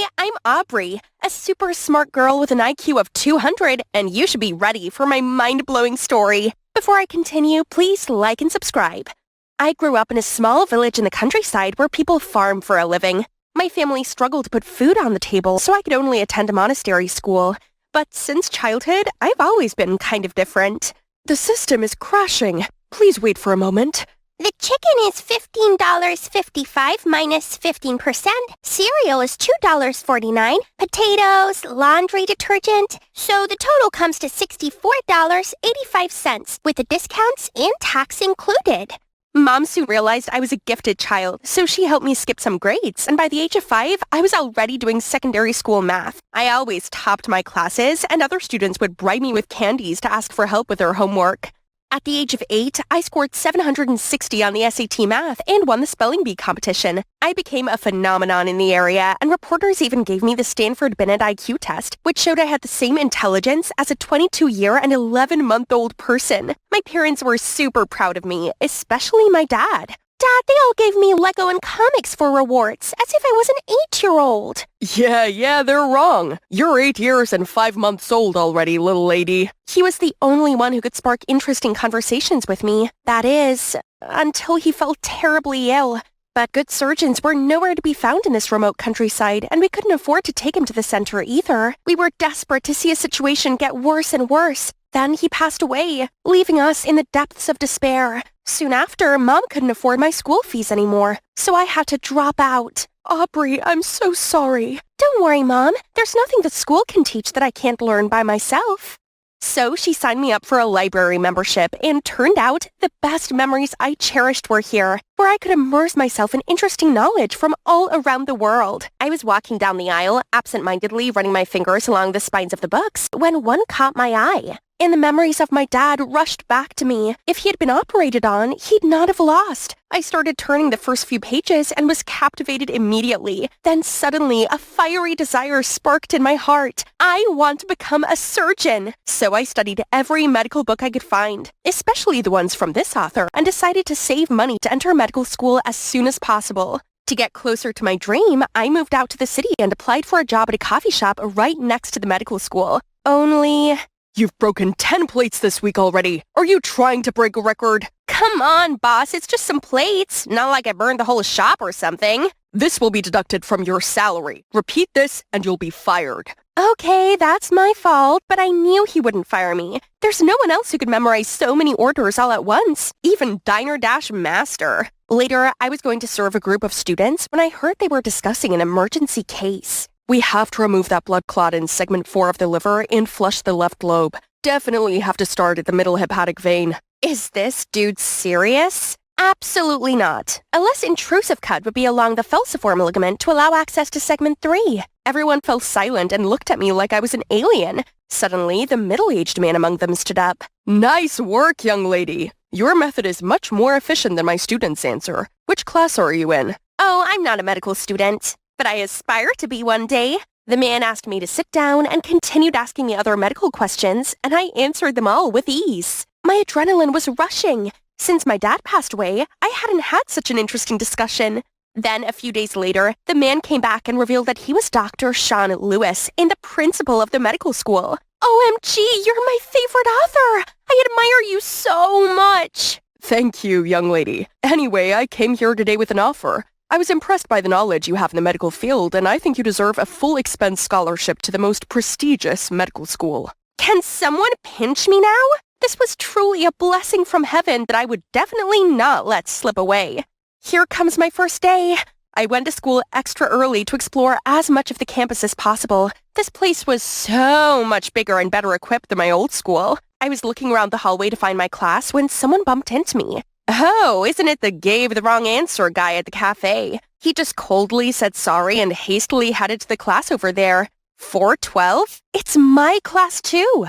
Hi, I'm Aubrey, a super smart girl with an IQ of 200, and you should be ready for my mind-blowing story. Before I continue, please like and subscribe. I grew up in a small village in the countryside where people farm for a living. My family struggled to put food on the table, so I could only attend a monastery school. But since childhood, I've always been kind of different. The system is crashing. Please wait for a moment. The chicken is $15.55 minus 15%. Cereal is $2.49. Potatoes, laundry detergent. So the total comes to $64.85 with the discounts and tax included. Mom soon realized I was a gifted child, so she helped me skip some grades, and by the age of 5, I was already doing secondary school math. I always topped my classes, and other students would bribe me with candies to ask for help with their homework. At the age of 8, I scored 760 on the SAT math and won the spelling bee competition. I became a phenomenon in the area, and reporters even gave me the Stanford Binet IQ test, which showed I had the same intelligence as a 22-year and 11-month-old person. My parents were super proud of me, especially my dad. Dad, they all gave me Lego and comics for rewards, as if I was an 8-year-old. Yeah, they're wrong. You're 8 years and 5 months old already, little lady. He was the only one who could spark interesting conversations with me. That is, until he fell terribly ill. But good surgeons were nowhere to be found in this remote countryside, and we couldn't afford to take him to the center either. We were desperate to see his situation get worse and worse. Then he passed away, leaving us in the depths of despair. Soon after, Mom couldn't afford my school fees anymore, so I had to drop out. Aubrey, I'm so sorry. Don't worry, Mom. There's nothing that school can teach that I can't learn by myself. So she signed me up for a library membership, and turned out the best memories I cherished were here, where I could immerse myself in interesting knowledge from all around the world. I was walking down the aisle, absent-mindedly running my fingers along the spines of the books, when one caught my eye. And the memories of my dad rushed back to me. If he had been operated on, he'd not have lost. I started turning the first few pages and was captivated immediately. Then suddenly, a fiery desire sparked in my heart. I want to become a surgeon. So I studied every medical book I could find, especially the ones from this author, and decided to save money to enter medical school as soon as possible. To get closer to my dream, I moved out to the city and applied for a job at a coffee shop right next to the medical school. Only... You've broken 10 plates this week already. Are you trying to break a record? Come on, boss. It's just some plates. Not like I burned the whole shop or something. This will be deducted from your salary. Repeat this and you'll be fired. Okay, that's my fault, but I knew he wouldn't fire me. There's no one else who could memorize so many orders all at once, even Diner Dash Master. Later, I was going to serve a group of students when I heard they were discussing an emergency case. We have to remove that blood clot in segment 4 of the liver and flush the left lobe. Definitely have to start at the middle hepatic vein. Is this dude serious? Absolutely not. A less intrusive cut would be along the falciform ligament to allow access to segment 3. Everyone fell silent and looked at me like I was an alien. Suddenly, the middle-aged man among them stood up. Nice work, young lady. Your method is much more efficient than my student's answer. Which class are you in? Oh, I'm not a medical student, but I aspire to be one day. The man asked me to sit down and continued asking me other medical questions, and I answered them all with ease. My adrenaline was rushing. Since my dad passed away, I hadn't had such an interesting discussion. Then, a few days later, the man came back and revealed that he was Dr. Sean Lewis and the principal of the medical school. OMG, you're my favorite author! I admire you so much! Thank you, young lady. Anyway, I came here today with an offer. I was impressed by the knowledge you have in the medical field, and I think you deserve a full expense scholarship to the most prestigious medical school. Can someone pinch me now? This was truly a blessing from heaven that I would definitely not let slip away. Here comes my first day. I went to school extra early to explore as much of the campus as possible. This place was so much bigger and better equipped than my old school. I was looking around the hallway to find my class when someone bumped into me. Oh, isn't it the gave the wrong answer guy at the cafe? He just coldly said sorry and hastily headed to the class over there. 412? It's my class too.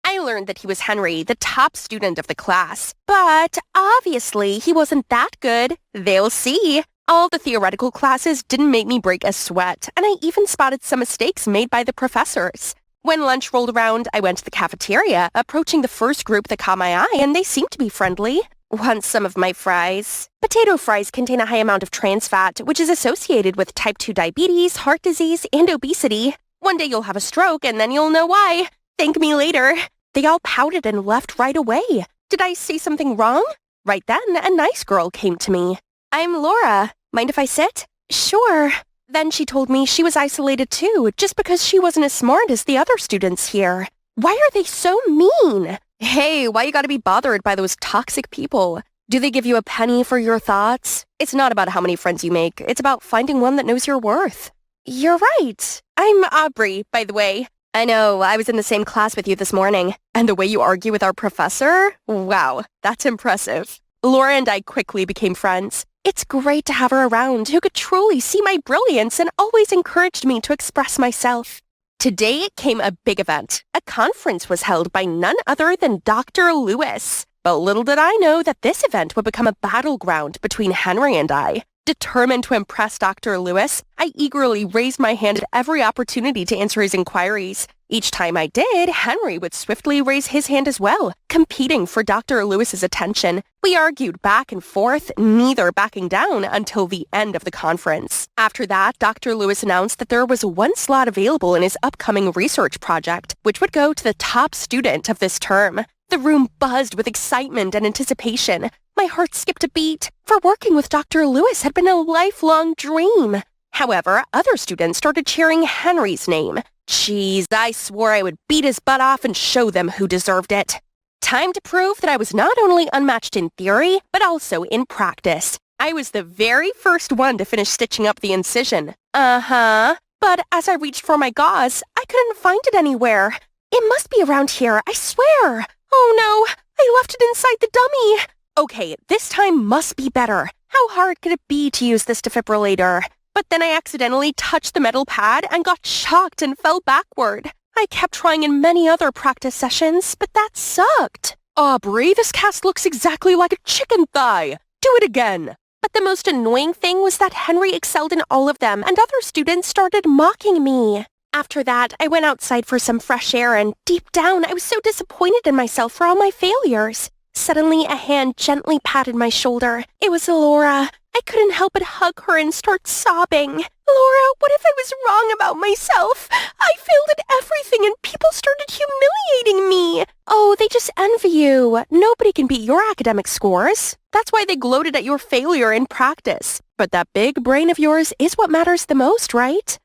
I learned that he was Henry, the top student of the class. But obviously, he wasn't that good. They'll see. All the theoretical classes didn't make me break a sweat, and I even spotted some mistakes made by the professors. When lunch rolled around, I went to the cafeteria, approaching the first group that caught my eye, and they seemed to be friendly. Want some of my fries? Potato fries contain a high amount of trans fat, which is associated with type 2 diabetes, heart disease, and obesity. One day you'll have a stroke, and then you'll know why. Thank me later. They all pouted and left right away. Did I say something wrong? Right then, a nice girl came to me. I'm Laura. Mind if I sit? Sure. Then she told me she was isolated too, just because she wasn't as smart as the other students here. Why are they so mean? Hey, why you gotta be bothered by those toxic people? Do they give you a penny for your thoughts? It's not about how many friends you make. It's about finding one that knows your worth. You're right. I'm Aubrey, by the way. I know, I was in the same class with you this morning. And the way you argue with our professor? Wow, that's impressive. Laura and I quickly became friends. It's great to have her around who could truly see my brilliance and always encouraged me to express myself. Today came a big event. A conference was held by none other than Dr. Lewis. But little did I know that this event would become a battleground between Henry and I. Determined to impress Dr. Lewis, I eagerly raised my hand at every opportunity to answer his inquiries. Each time I did, Henry would swiftly raise his hand as well, competing for Dr. Lewis's attention. We argued back and forth, neither backing down until the end of the conference. After that, Dr. Lewis announced that there was one slot available in his upcoming research project, which would go to the top student of this term. The room buzzed with excitement and anticipation. My heart skipped a beat, for working with Dr. Lewis had been a lifelong dream. However, other students started cheering Henry's name. Jeez, I swore I would beat his butt off and show them who deserved it. Time to prove that I was not only unmatched in theory, but also in practice. I was the very first one to finish stitching up the incision. But as I reached for my gauze, I couldn't find it anywhere. It must be around here, I swear. Oh no, I left it inside the dummy. Okay, this time must be better. How hard could it be to use this defibrillator? But then I accidentally touched the metal pad and got shocked and fell backward. I kept trying in many other practice sessions, but that sucked. Aubrey, this cast looks exactly like a chicken thigh. Do it again. But the most annoying thing was that Henry excelled in all of them and other students started mocking me. After that, I went outside for some fresh air and deep down, I was so disappointed in myself for all my failures. Suddenly, a hand gently patted my shoulder. It was Laura. I couldn't help but hug her and start sobbing. Laura, what if I was wrong about myself? I failed at everything and people started humiliating me. Oh, they just envy you. Nobody can beat your academic scores. That's why they gloated at your failure in practice. But that big brain of yours is what matters the most, right?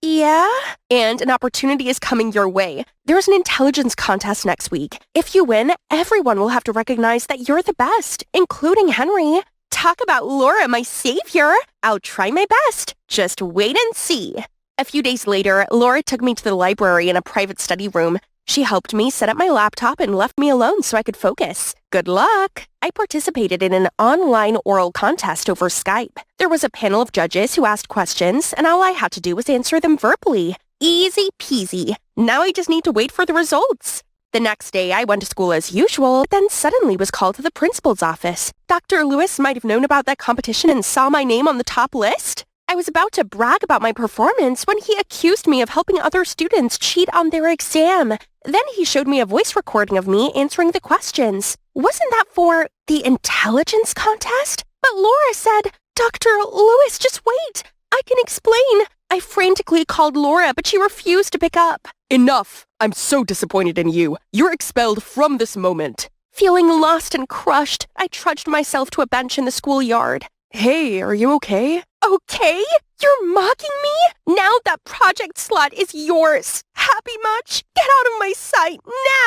Yeah? And an opportunity is coming your way. There's an intelligence contest next week. If you win, everyone will have to recognize that you're the best, including Henry. Talk about Laura, my savior. I'll try my best. Just wait and see. A few days later, Laura took me to the library in a private study room. She helped me set up my laptop and left me alone so I could focus. Good luck! I participated in an online oral contest over Skype. There was a panel of judges who asked questions, and all I had to do was answer them verbally. Easy peasy. Now I just need to wait for the results. The next day, I went to school as usual, but then suddenly was called to the principal's office. Dr. Lewis might have known about that competition and saw my name on the top list. I was about to brag about my performance when he accused me of helping other students cheat on their exam. Then he showed me a voice recording of me answering the questions. Wasn't that for the intelligence contest? But Laura said, Dr. Lewis, just wait. I can explain. I frantically called Laura, but she refused to pick up. Enough! I'm so disappointed in you. You're expelled from this moment. Feeling lost and crushed, I trudged myself to a bench in the schoolyard. Hey, are you okay? Okay? You're mocking me? Now that project slot is yours. Happy much? Get out of my sight,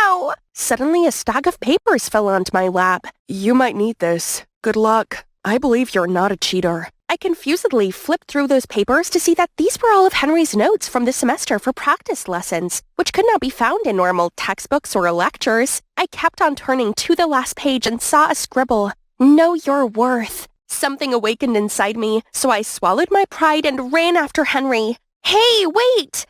now! Suddenly a stack of papers fell onto my lap. You might need this. Good luck. I believe you're not a cheater. I confusedly flipped through those papers to see that these were all of Henry's notes from the semester for practice lessons, which could not be found in normal textbooks or lectures. I kept on turning to the last page and saw a scribble. Know your worth. Something awakened inside me, so I swallowed my pride and ran after Henry. Hey, wait!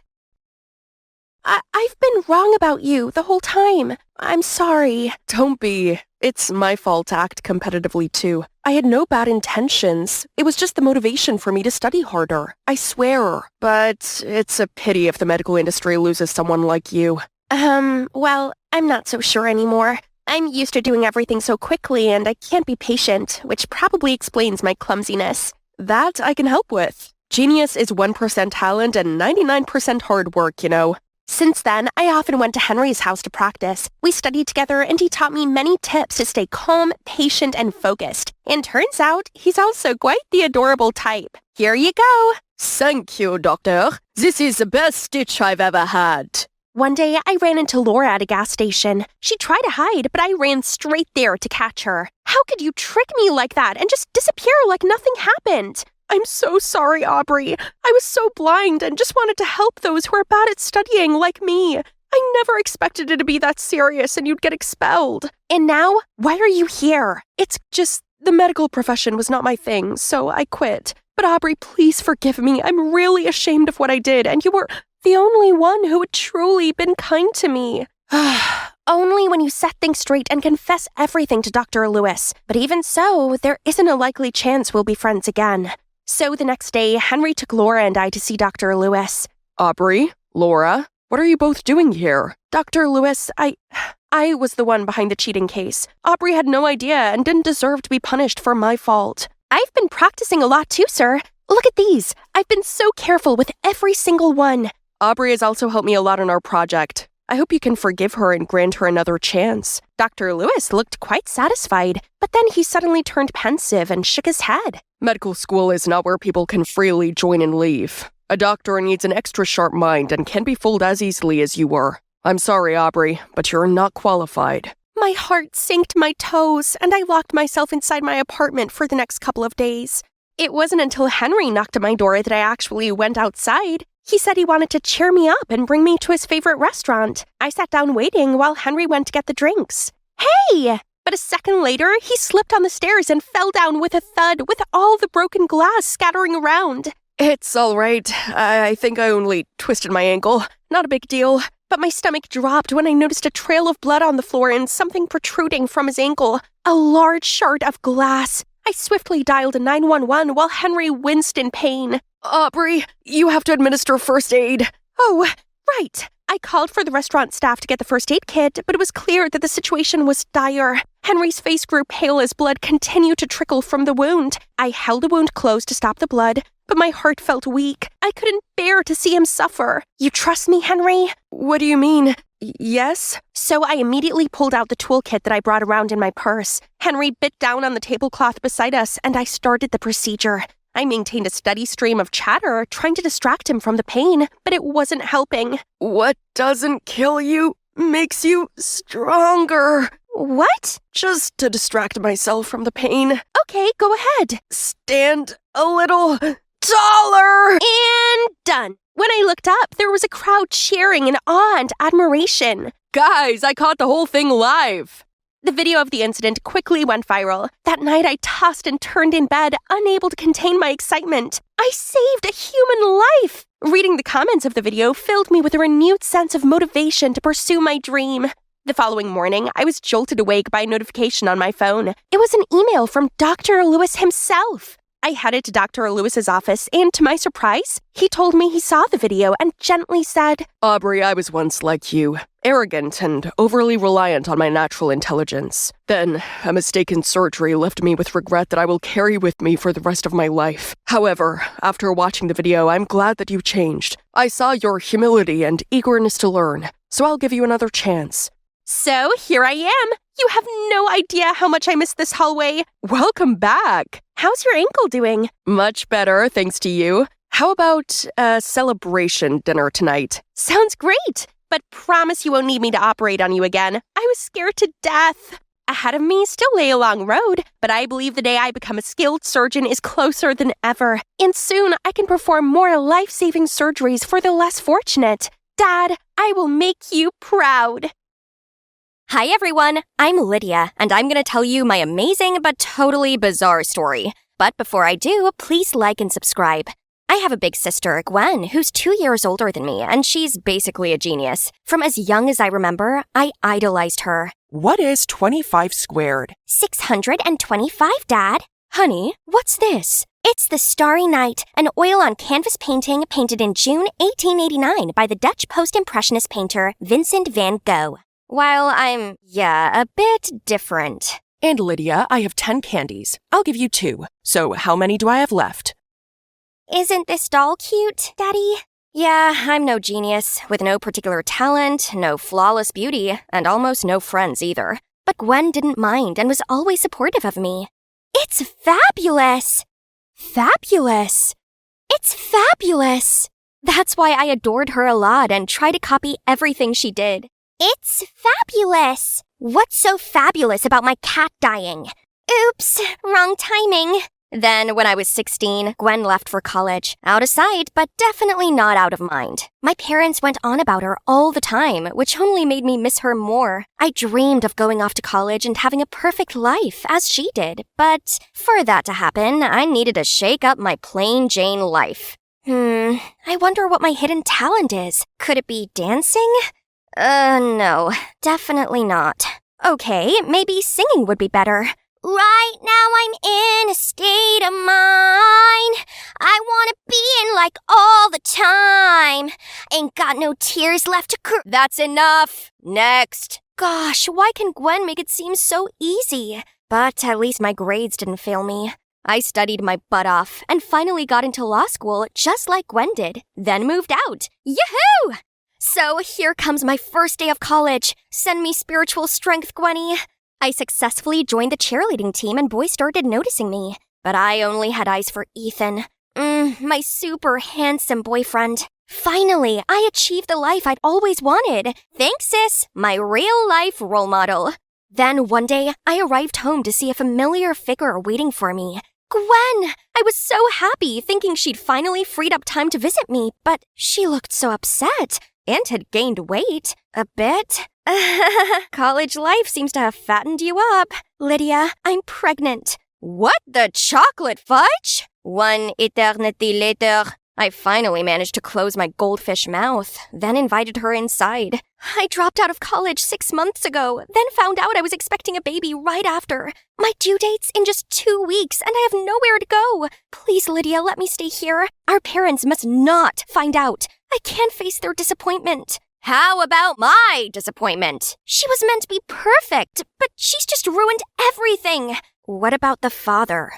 I've been wrong about you the whole time. I'm sorry. Don't be. It's my fault to act competitively too. I had no bad intentions. It was just the motivation for me to study harder. I swear. But it's a pity if the medical industry loses someone like you. Well, I'm not so sure anymore. I'm used to doing everything so quickly and I can't be patient, which probably explains my clumsiness. That I can help with. Genius is 1% talent and 99% hard work, you know. Since then, I often went to Henry's house to practice. We studied together and he taught me many tips to stay calm, patient, and focused. And turns out, he's also quite the adorable type. Here you go. Thank you, Doctor. This is the best stitch I've ever had. One day, I ran into Laura at a gas station. She tried to hide, but I ran straight there to catch her. How could you trick me like that and just disappear like nothing happened? I'm so sorry, Aubrey. I was so blind and just wanted to help those who are bad at studying like me. I never expected it to be that serious and you'd get expelled. And now, why are you here? It's just the medical profession was not my thing, so I quit. But Aubrey, please forgive me. I'm really ashamed of what I did, and you were the only one who had truly been kind to me. Only when you set things straight and confess everything to Dr. Lewis. But even so, there isn't a likely chance we'll be friends again. So the next day, Henry took Laura and I to see Dr. Lewis. Aubrey, Laura, what are you both doing here? Dr. Lewis, I was the one behind the cheating case. Aubrey had no idea and didn't deserve to be punished for my fault. I've been practicing a lot too, sir. Look at these. I've been so careful with every single one. Aubrey has also helped me a lot on our project. I hope you can forgive her and grant her another chance. Dr. Lewis looked quite satisfied, but then he suddenly turned pensive and shook his head. Medical school is not where people can freely join and leave. A doctor needs an extra sharp mind and can't be fooled as easily as you were. I'm sorry, Aubrey, but you're not qualified. My heart sank to my toes, and I locked myself inside my apartment for the next couple of days. It wasn't until Henry knocked at my door that I actually went outside. He said he wanted to cheer me up and bring me to his favorite restaurant. I sat down waiting while Henry went to get the drinks. Hey! But a second later, he slipped on the stairs and fell down with a thud with all the broken glass scattering around. It's all right. I think I only twisted my ankle. Not a big deal. But my stomach dropped when I noticed a trail of blood on the floor and something protruding from his ankle. A large shard of glass. I swiftly dialed 911 while Henry winced in pain. Aubrey, you have to administer first aid. Oh, right. I called for the restaurant staff to get the first aid kit, but it was clear that the situation was dire. Henry's face grew pale as blood continued to trickle from the wound. I held the wound closed to stop the blood, but my heart felt weak. I couldn't bear to see him suffer. You trust me, Henry? What do you mean? Yes? So I immediately pulled out the toolkit that I brought around in my purse. Henry bit down on the tablecloth beside us, and I started the procedure. I maintained a steady stream of chatter, trying to distract him from the pain, but it wasn't helping. What doesn't kill you makes you stronger. What? Just to distract myself from the pain. Okay, go ahead. Stand a little taller. And done. When I looked up, there was a crowd cheering in awe and admiration. Guys, I caught the whole thing live. The video of the incident quickly went viral. That night, I tossed and turned in bed, unable to contain my excitement. I saved a human life! Reading the comments of the video filled me with a renewed sense of motivation to pursue my dream. The following morning, I was jolted awake by a notification on my phone. It was an email from Dr. Lewis himself. I headed to Dr. Lewis's office, and to my surprise, he told me he saw the video and gently said, Aubrey, I was once like you, arrogant and overly reliant on my natural intelligence. Then, a mistaken surgery left me with regret that I will carry with me for the rest of my life. However, after watching the video, I'm glad that you changed. I saw your humility and eagerness to learn, so I'll give you another chance. So here I am. You have no idea how much I missed this hallway. Welcome back. How's your ankle doing? Much better, thanks to you. How about a celebration dinner tonight? Sounds great, but promise you won't need me to operate on you again. I was scared to death. Ahead of me still lay a long road, but I believe the day I become a skilled surgeon is closer than ever. And soon I can perform more life-saving surgeries for the less fortunate. Dad, I will make you proud. Hi everyone, I'm Lydia, and I'm going to tell you my amazing but totally bizarre story. But before I do, please like and subscribe. I have a big sister, Gwen, who's 2 years older than me, and she's basically a genius. From as young as I remember, I idolized her. What is 25 squared? 625, Dad. Honey, what's this? It's the Starry Night, an oil-on-canvas painting painted in June 1889 by the Dutch post-impressionist painter Vincent van Gogh. While I'm, a bit different. And Lydia, I have 10 candies. I'll give you 2. So how many do I have left? Isn't this doll cute, Daddy? Yeah, I'm no genius, with no particular talent, no flawless beauty, and almost no friends either. But Gwen didn't mind and was always supportive of me. It's fabulous! Fabulous! It's fabulous! That's why I adored her a lot and tried to copy everything she did. It's fabulous! What's so fabulous about my cat dying? Oops, wrong timing. Then, when I was 16, Gwen left for college. Out of sight, but definitely not out of mind. My parents went on about her all the time, which only made me miss her more. I dreamed of going off to college and having a perfect life, as she did. But for that to happen, I needed to shake up my plain Jane life. I wonder what my hidden talent is. Could it be dancing? No, definitely not. Okay, maybe singing would be better. Right now I'm in a state of mind I wanna be in like all the time. Ain't got no tears left to cry. That's enough. Next. Gosh, why can Gwen make it seem so easy? But at least my grades didn't fail me. I studied my butt off and finally got into law school just like Gwen did, then moved out. Yahoo! So here comes my first day of college. Send me spiritual strength, Gwenny. I successfully joined the cheerleading team and boys started noticing me. But I only had eyes for Ethan. My super handsome boyfriend. Finally, I achieved the life I'd always wanted. Thanks, sis, my real-life role model. Then one day, I arrived home to see a familiar figure waiting for me. Gwen! I was so happy, thinking she'd finally freed up time to visit me, but she looked so upset and had gained weight. A bit. College life seems to have fattened you up. Lydia, I'm pregnant. What the chocolate fudge? One eternity later, I finally managed to close my goldfish mouth, then invited her inside. I dropped out of college 6 months ago, then found out I was expecting a baby right after. My due date's in just 2 weeks, and I have nowhere to go. Please, Lydia, let me stay here. Our parents must not find out. I can't face their disappointment. How about my disappointment? She was meant to be perfect, but she's just ruined everything. What about the father?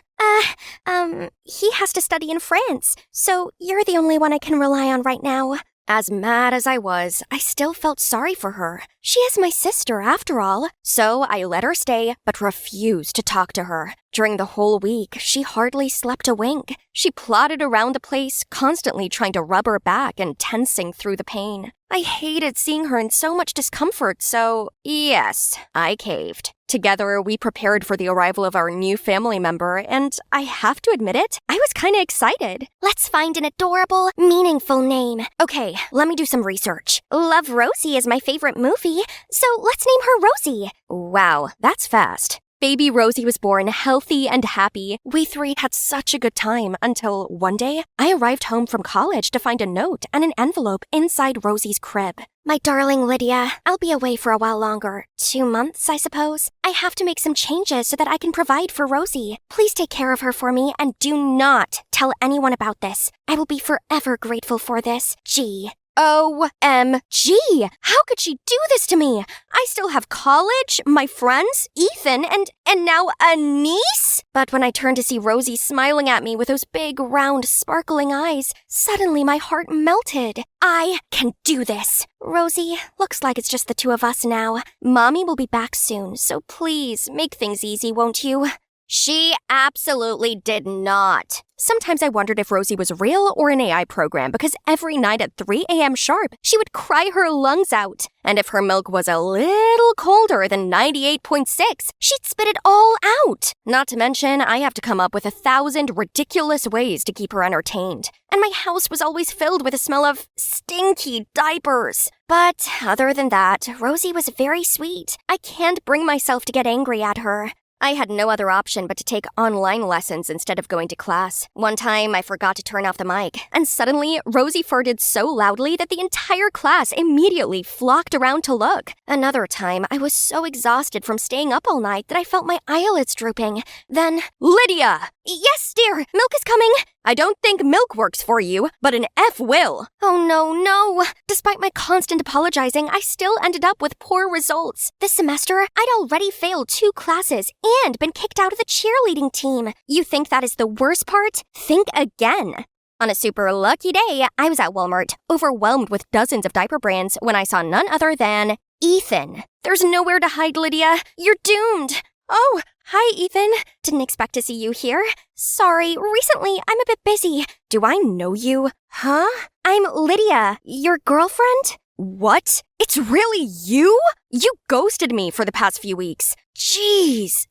He has to study in France, so you're the only one I can rely on right now. As mad as I was, I still felt sorry for her. She is my sister, after all. So I let her stay, but refused to talk to her. During the whole week, she hardly slept a wink. She plodded around the place, constantly trying to rub her back and tensing through the pain. I hated seeing her in so much discomfort, so yes, I caved. Together, we prepared for the arrival of our new family member, and I have to admit it, I was kinda excited. Let's find an adorable, meaningful name. Okay, let me do some research. Love Rosie is my favorite movie, so let's name her Rosie. Wow, that's fast. Baby Rosie was born healthy and happy. We 3 had such a good time until one day, I arrived home from college to find a note and an envelope inside Rosie's crib. My darling Lydia, I'll be away for a while longer. 2 months, I suppose. I have to make some changes so that I can provide for Rosie. Please take care of her for me and do not tell anyone about this. I will be forever grateful for this. G. OMG! How could she do this to me? I still have college, my friends, Ethan, and now a niece? But when I turned to see Rosie smiling at me with those big, round, sparkling eyes, suddenly my heart melted. I can do this. Rosie, looks like it's just the 2 of us now. Mommy will be back soon, so please make things easy, won't you? She absolutely did not. Sometimes I wondered if Rosie was real or an AI program because every night at 3 a.m. sharp, she would cry her lungs out. And if her milk was a little colder than 98.6, she'd spit it all out. Not to mention, I have to come up with 1,000 ridiculous ways to keep her entertained. And my house was always filled with a smell of stinky diapers. But other than that, Rosie was very sweet. I can't bring myself to get angry at her. I had no other option but to take online lessons instead of going to class. One time, I forgot to turn off the mic, and suddenly, Rosie farted so loudly that the entire class immediately flocked around to look. Another time, I was so exhausted from staying up all night that I felt my eyelids drooping. Then, Lydia! Yes, dear, milk is coming. I don't think milk works for you, but an F will. Oh no. Despite my constant apologizing, I still ended up with poor results. This semester, I'd already failed 2 classes and been kicked out of the cheerleading team. You think that is the worst part? Think again. On a super lucky day, I was at Walmart, overwhelmed with dozens of diaper brands when I saw none other than Ethan. There's nowhere to hide, Lydia. You're doomed. Oh, hi, Ethan. Didn't expect to see you here. Sorry, recently I'm a bit busy. Do I know you? Huh? I'm Lydia, your girlfriend? What? It's really you? You ghosted me for the past few weeks. Jeez.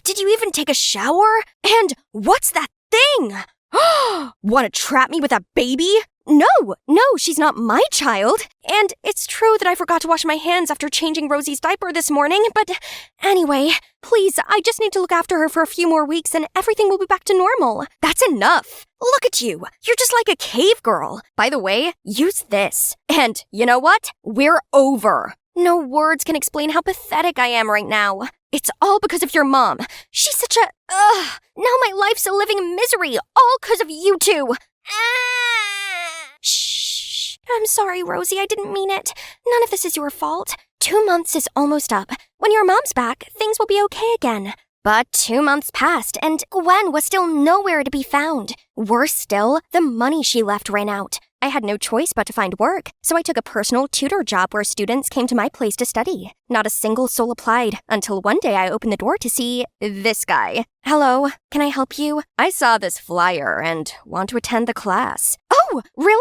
Did you even take a shower? And what's that thing? Want to trap me with a baby? No, she's not my child. And it's true that I forgot to wash my hands after changing Rosie's diaper this morning, but anyway, please, I just need to look after her for a few more weeks and everything will be back to normal. That's enough. Look at you. You're just like a cave girl. By the way, use this. And you know what? We're over. No words can explain how pathetic I am right now. It's all because of your mom. She's such a... Now my life's a living misery, all because of you two. Shh. I'm sorry, Rosie, I didn't mean it. None of this is your fault. 2 months is almost up. When your mom's back, things will be okay again. But 2 months passed, and Gwen was still nowhere to be found. Worse still, the money she left ran out. I had no choice but to find work, so I took a personal tutor job where students came to my place to study. Not a single soul applied, until one day I opened the door to see this guy. Hello, can I help you? I saw this flyer and want to attend the class. Oh, really?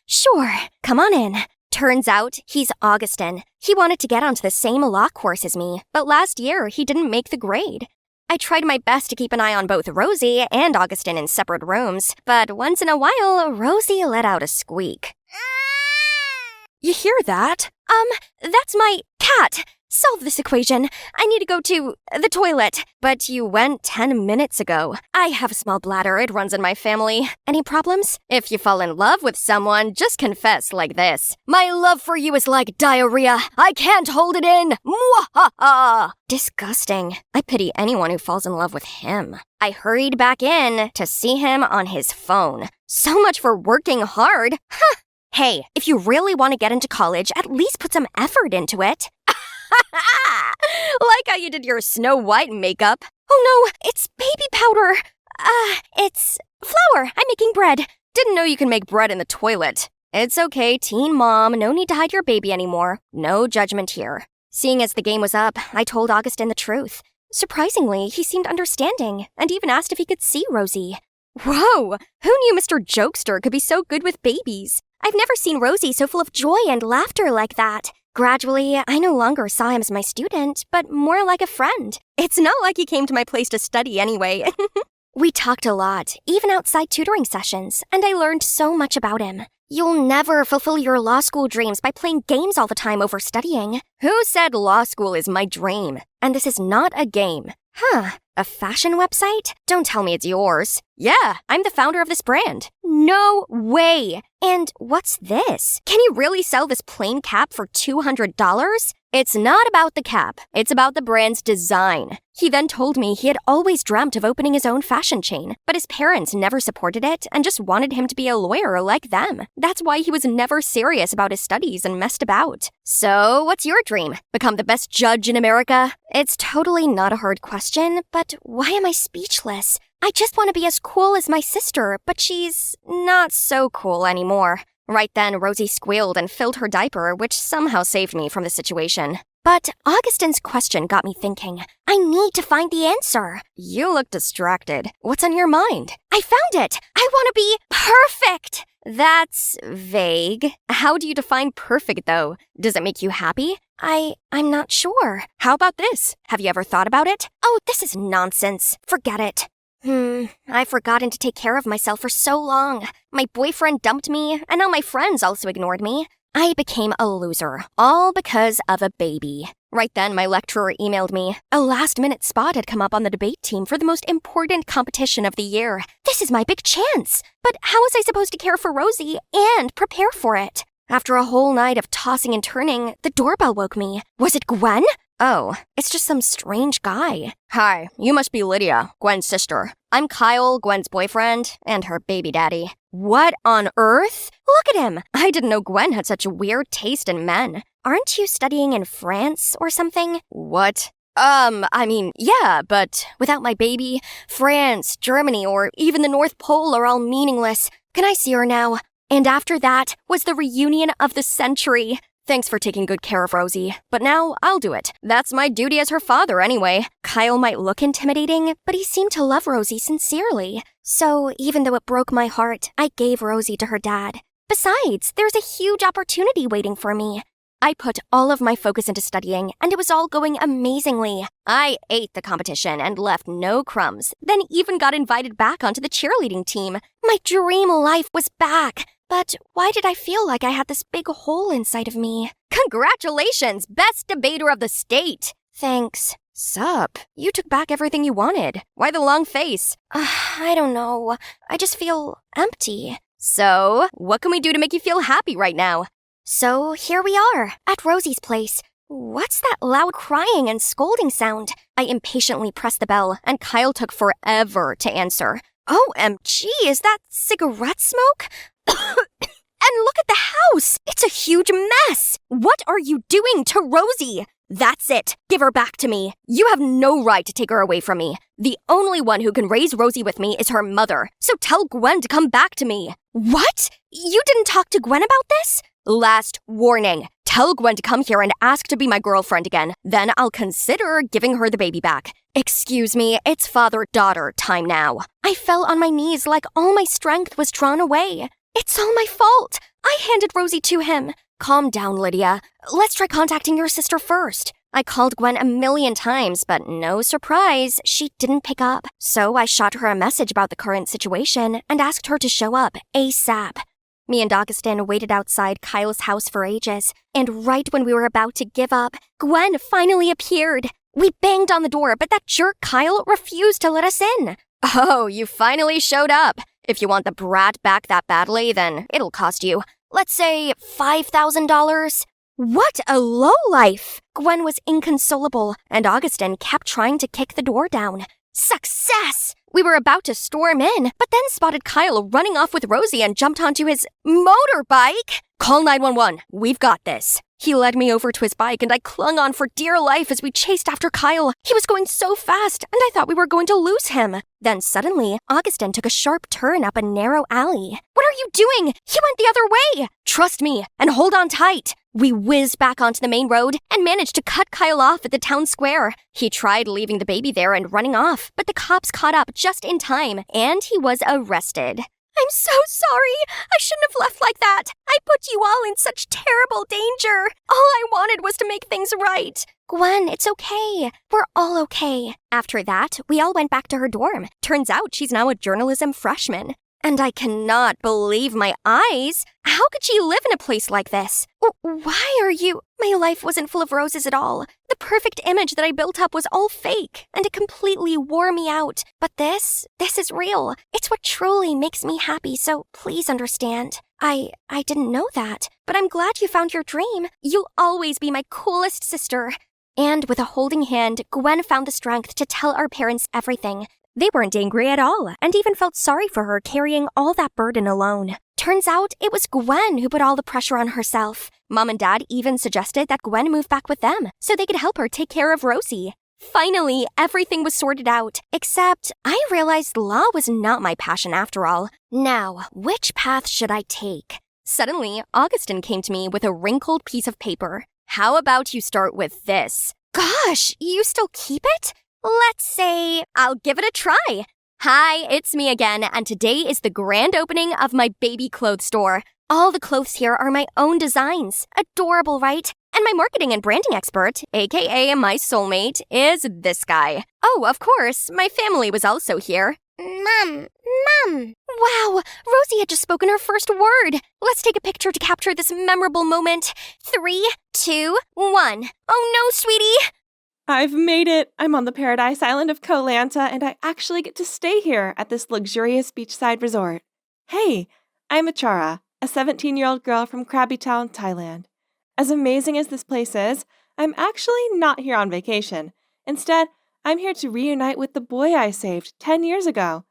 Sure. Come on in. Turns out, he's Augustin. He wanted to get onto the same law course as me, but last year he didn't make the grade. I tried my best to keep an eye on both Rosie and Augustin in separate rooms, but once in a while, Rosie let out a squeak. You hear that? That's my cat. Solve this equation. I need to go to the toilet. But you went 10 minutes ago. I have a small bladder. It runs in my family. Any problems? If you fall in love with someone, just confess like this. My love for you is like diarrhea. I can't hold it in. Mwahaha! Disgusting. I pity anyone who falls in love with him. I hurried back in to see him on his phone. So much for working hard. Huh. Hey, if you really want to get into college, at least put some effort into it. Like how you did your Snow White makeup. Oh no, it's baby powder. It's flour. I'm making bread. Didn't know you can make bread in the toilet. It's okay, teen mom. No need to hide your baby anymore. No judgment here. Seeing as the game was up, I told Augustin the truth. Surprisingly, he seemed understanding and even asked if he could see Rosie. Whoa! Who knew Mr. Jokester could be so good with babies? I've never seen Rosie so full of joy and laughter like that. Gradually, I no longer saw him as my student, but more like a friend. It's not like he came to my place to study anyway. We talked a lot, even outside tutoring sessions, and I learned so much about him. You'll never fulfill your law school dreams by playing games all the time over studying. Who said law school is my dream? And this is not a game. Huh, a fashion website? Don't tell me it's yours. Yeah, I'm the founder of this brand. No way! And what's this? Can you really sell this plain cap for $200? It's not about the cap. It's about the brand's design. He then told me he had always dreamt of opening his own fashion chain, but his parents never supported it and just wanted him to be a lawyer like them. That's why he was never serious about his studies and messed about. So, what's your dream? Become the best judge in America? It's totally not a hard question, but why am I speechless? I just want to be as cool as my sister, but she's not so cool anymore. Right then, Rosie squealed and filled her diaper, which somehow saved me from the situation. But Augustin's question got me thinking. I need to find the answer. You look distracted. What's on your mind? I found it! I want to be perfect! That's vague. How do you define perfect, though? Does it make you happy? I'm not sure. How about this? Have you ever thought about it? Oh, this is nonsense. Forget it. I've forgotten to take care of myself for so long. My boyfriend dumped me, and now my friends also ignored me. I became a loser, all because of a baby. Right then, my lecturer emailed me. A last-minute spot had come up on the debate team for the most important competition of the year. This is my big chance. But how was I supposed to care for Rosie and prepare for it? After a whole night of tossing and turning, the doorbell woke me. Was it Gwen? Oh, it's just some strange guy. Hi, you must be Lydia, Gwen's sister. I'm Kyle, Gwen's boyfriend, and her baby daddy. What on earth? Look at him! I didn't know Gwen had such a weird taste in men. Aren't you studying in France or something? What? Yeah, but without my baby, France, Germany, or even the North Pole are all meaningless. Can I see her now? And after that was the reunion of the century. Thanks for taking good care of Rosie, but now I'll do it. That's my duty as her father anyway. Kyle might look intimidating, but he seemed to love Rosie sincerely. So even though it broke my heart, I gave Rosie to her dad. Besides, there's a huge opportunity waiting for me. I put all of my focus into studying, and it was all going amazingly. I ate the competition and left no crumbs, then even got invited back onto the cheerleading team. My dream life was back. But why did I feel like I had this big hole inside of me? Congratulations, best debater of the state! Thanks. Sup? You took back everything you wanted. Why the long face? I don't know. I just feel empty. So, what can we do to make you feel happy right now? So, here we are, at Rosie's place. What's that loud crying and scolding sound? I impatiently pressed the bell, and Kyle took forever to answer. OMG, is that cigarette smoke? And look at the house! It's a huge mess! What are you doing to Rosie? That's it. Give her back to me. You have no right to take her away from me. The only one who can raise Rosie with me is her mother. So tell Gwen to come back to me. What? You didn't talk to Gwen about this? Last warning. Tell Gwen to come here and ask to be my girlfriend again. Then I'll consider giving her the baby back. Excuse me, it's father-daughter time now. I fell on my knees like all my strength was drawn away. It's all my fault. I handed Rosie to him. Calm down, Lydia. Let's try contacting your sister first. I called Gwen a million times, but no surprise, she didn't pick up. So I shot her a message about the current situation and asked her to show up ASAP. Me and Augustin waited outside Kyle's house for ages, and right when we were about to give up, Gwen finally appeared. We banged on the door, but that jerk Kyle refused to let us in. Oh, you finally showed up. If you want the brat back that badly, then it'll cost you, let's say, $5,000. What a lowlife! Gwen was inconsolable, and Augustin kept trying to kick the door down. Success! We were about to storm in, but then spotted Kyle running off with Rosie and jumped onto his motorbike. Call 911. We've got this. He led me over to his bike, and I clung on for dear life as we chased after Kyle. He was going so fast, and I thought we were going to lose him. Then suddenly, Augustin took a sharp turn up a narrow alley. What are you doing? He went the other way! Trust me, and hold on tight. We whizzed back onto the main road and managed to cut Kyle off at the town square. He tried leaving the baby there and running off, but the cops caught up just in time, and he was arrested. I'm so sorry. I shouldn't have left like that. I put you all in such terrible danger. All I wanted was to make things right. Gwen, it's okay. We're all okay. After that, we all went back to her dorm. Turns out she's now a journalism freshman. And I cannot believe my eyes. How could she live in a place like this? Why are you... My life wasn't full of roses at all. The perfect image that I built up was all fake, and it completely wore me out. But this is real. It's what truly makes me happy, so please understand. I didn't know that, but I'm glad you found your dream. You'll always be my coolest sister. And with a holding hand, Gwen found the strength to tell our parents everything. They weren't angry at all, and even felt sorry for her carrying all that burden alone. Turns out it was Gwen who put all the pressure on herself. Mom and Dad even suggested that Gwen move back with them, so they could help her take care of Rosie. Finally, everything was sorted out, except I realized law was not my passion after all. Now, which path should I take? Suddenly, Augustin came to me with a wrinkled piece of paper. How about you start with this? Gosh, you still keep it? Let's say I'll give it a try. Hi, it's me again, and today is the grand opening of my baby clothes store. All the clothes here are my own designs. Adorable, right? And my marketing and branding expert, aka my soulmate, is this guy. Oh, of course, my family was also here. Mom. Wow, Rosie had just spoken her first word. Let's take a picture to capture this memorable moment. 3, 2, 1. Oh no, sweetie! I've made it! I'm on the paradise island of Koh Lanta, and I actually get to stay here at this luxurious beachside resort. Hey, I'm Achara, a 17-year-old girl from Krabi Town, Thailand. As amazing as this place is, I'm actually not here on vacation. Instead, I'm here to reunite with the boy I saved 10 years ago.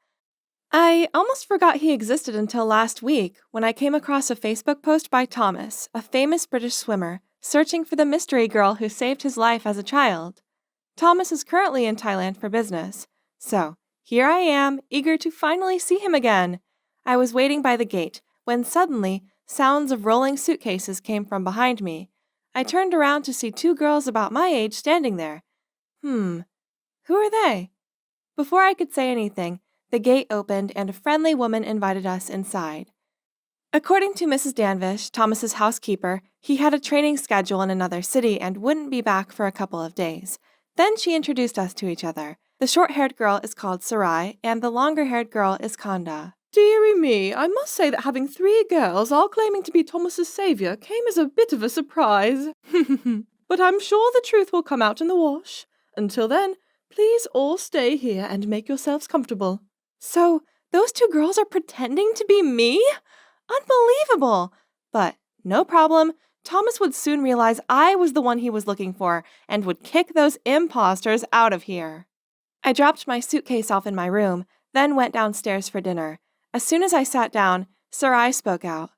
I almost forgot he existed until last week when I came across a Facebook post by Thomas, a famous British swimmer, searching for the mystery girl who saved his life as a child. Thomas is currently in Thailand for business, so here I am, eager to finally see him again. I was waiting by the gate when suddenly sounds of rolling suitcases came from behind me. I turned around to see two girls about my age standing there. Who are they? Before I could say anything, the gate opened and a friendly woman invited us inside. According to Mrs. Danvish, Thomas's housekeeper, he had a training schedule in another city and wouldn't be back for a couple of days. Then she introduced us to each other. The short-haired girl is called Sarai, and the longer-haired girl is Kanda. Dearie me, I must say that having 3 girls all claiming to be Thomas's savior came as a bit of a surprise. But I'm sure the truth will come out in the wash. Until then, please all stay here and make yourselves comfortable. So, those 2 girls are pretending to be me? Unbelievable! But no problem. Thomas would soon realize I was the one he was looking for and would kick those imposters out of here. I dropped my suitcase off in my room, then went downstairs for dinner. As soon as I sat down, Sarai spoke out.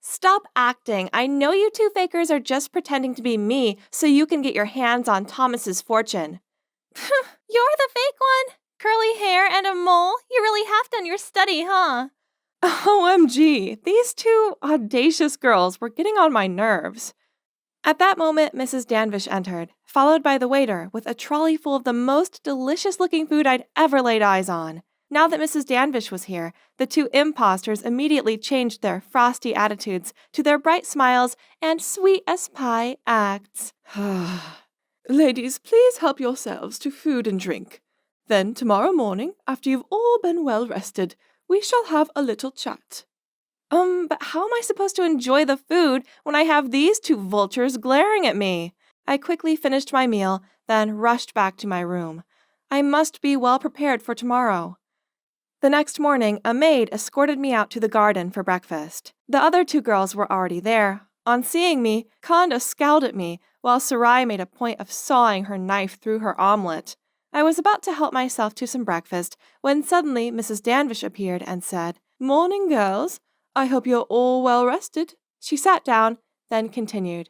Stop acting. I know you 2 fakers are just pretending to be me so you can get your hands on Thomas's fortune. You're the fake one? Curly hair and a mole? You really have done your study, huh? OMG, these 2 audacious girls were getting on my nerves. At that moment, Mrs. Danvish entered, followed by the waiter with a trolley full of the most delicious-looking food I'd ever laid eyes on. Now that Mrs. Danvish was here, the 2 imposters immediately changed their frosty attitudes to their bright smiles and sweet-as-pie acts. Ladies, please help yourselves to food and drink. Then tomorrow morning, after you've all been well rested, we shall have a little chat. But how am I supposed to enjoy the food when I have these 2 vultures glaring at me? I quickly finished my meal, then rushed back to my room. I must be well prepared for tomorrow. The next morning, a maid escorted me out to the garden for breakfast. The other 2 girls were already there. On seeing me, Kanda scowled at me, while Sarai made a point of sawing her knife through her omelet. I was about to help myself to some breakfast when suddenly Mrs. Danvish appeared and said, Morning, girls. I hope you're all well rested. She sat down, then continued.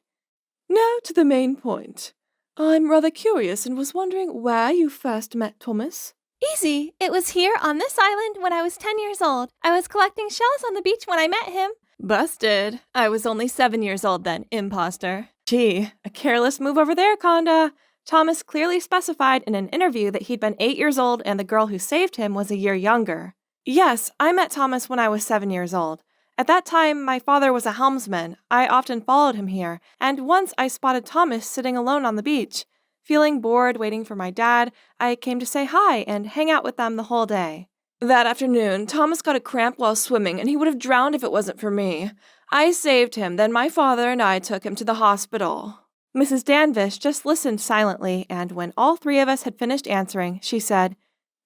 Now to the main point. I'm rather curious and was wondering where you first met Thomas. Easy. It was here on this island when I was 10 years old. I was collecting shells on the beach when I met him. Busted. I was only 7 years old then, imposter. Gee, a careless move over there, Kanda. Thomas clearly specified in an interview that he'd been 8 years old and the girl who saved him was a year younger. Yes, I met Thomas when I was 7 years old. At that time, my father was a helmsman. I often followed him here, and once I spotted Thomas sitting alone on the beach. Feeling bored waiting for my dad, I came to say hi and hang out with them the whole day. That afternoon, Thomas got a cramp while swimming, and he would have drowned if it wasn't for me. I saved him, then my father and I took him to the hospital. Mrs. Danvish just listened silently, and when all 3 of us had finished answering, she said,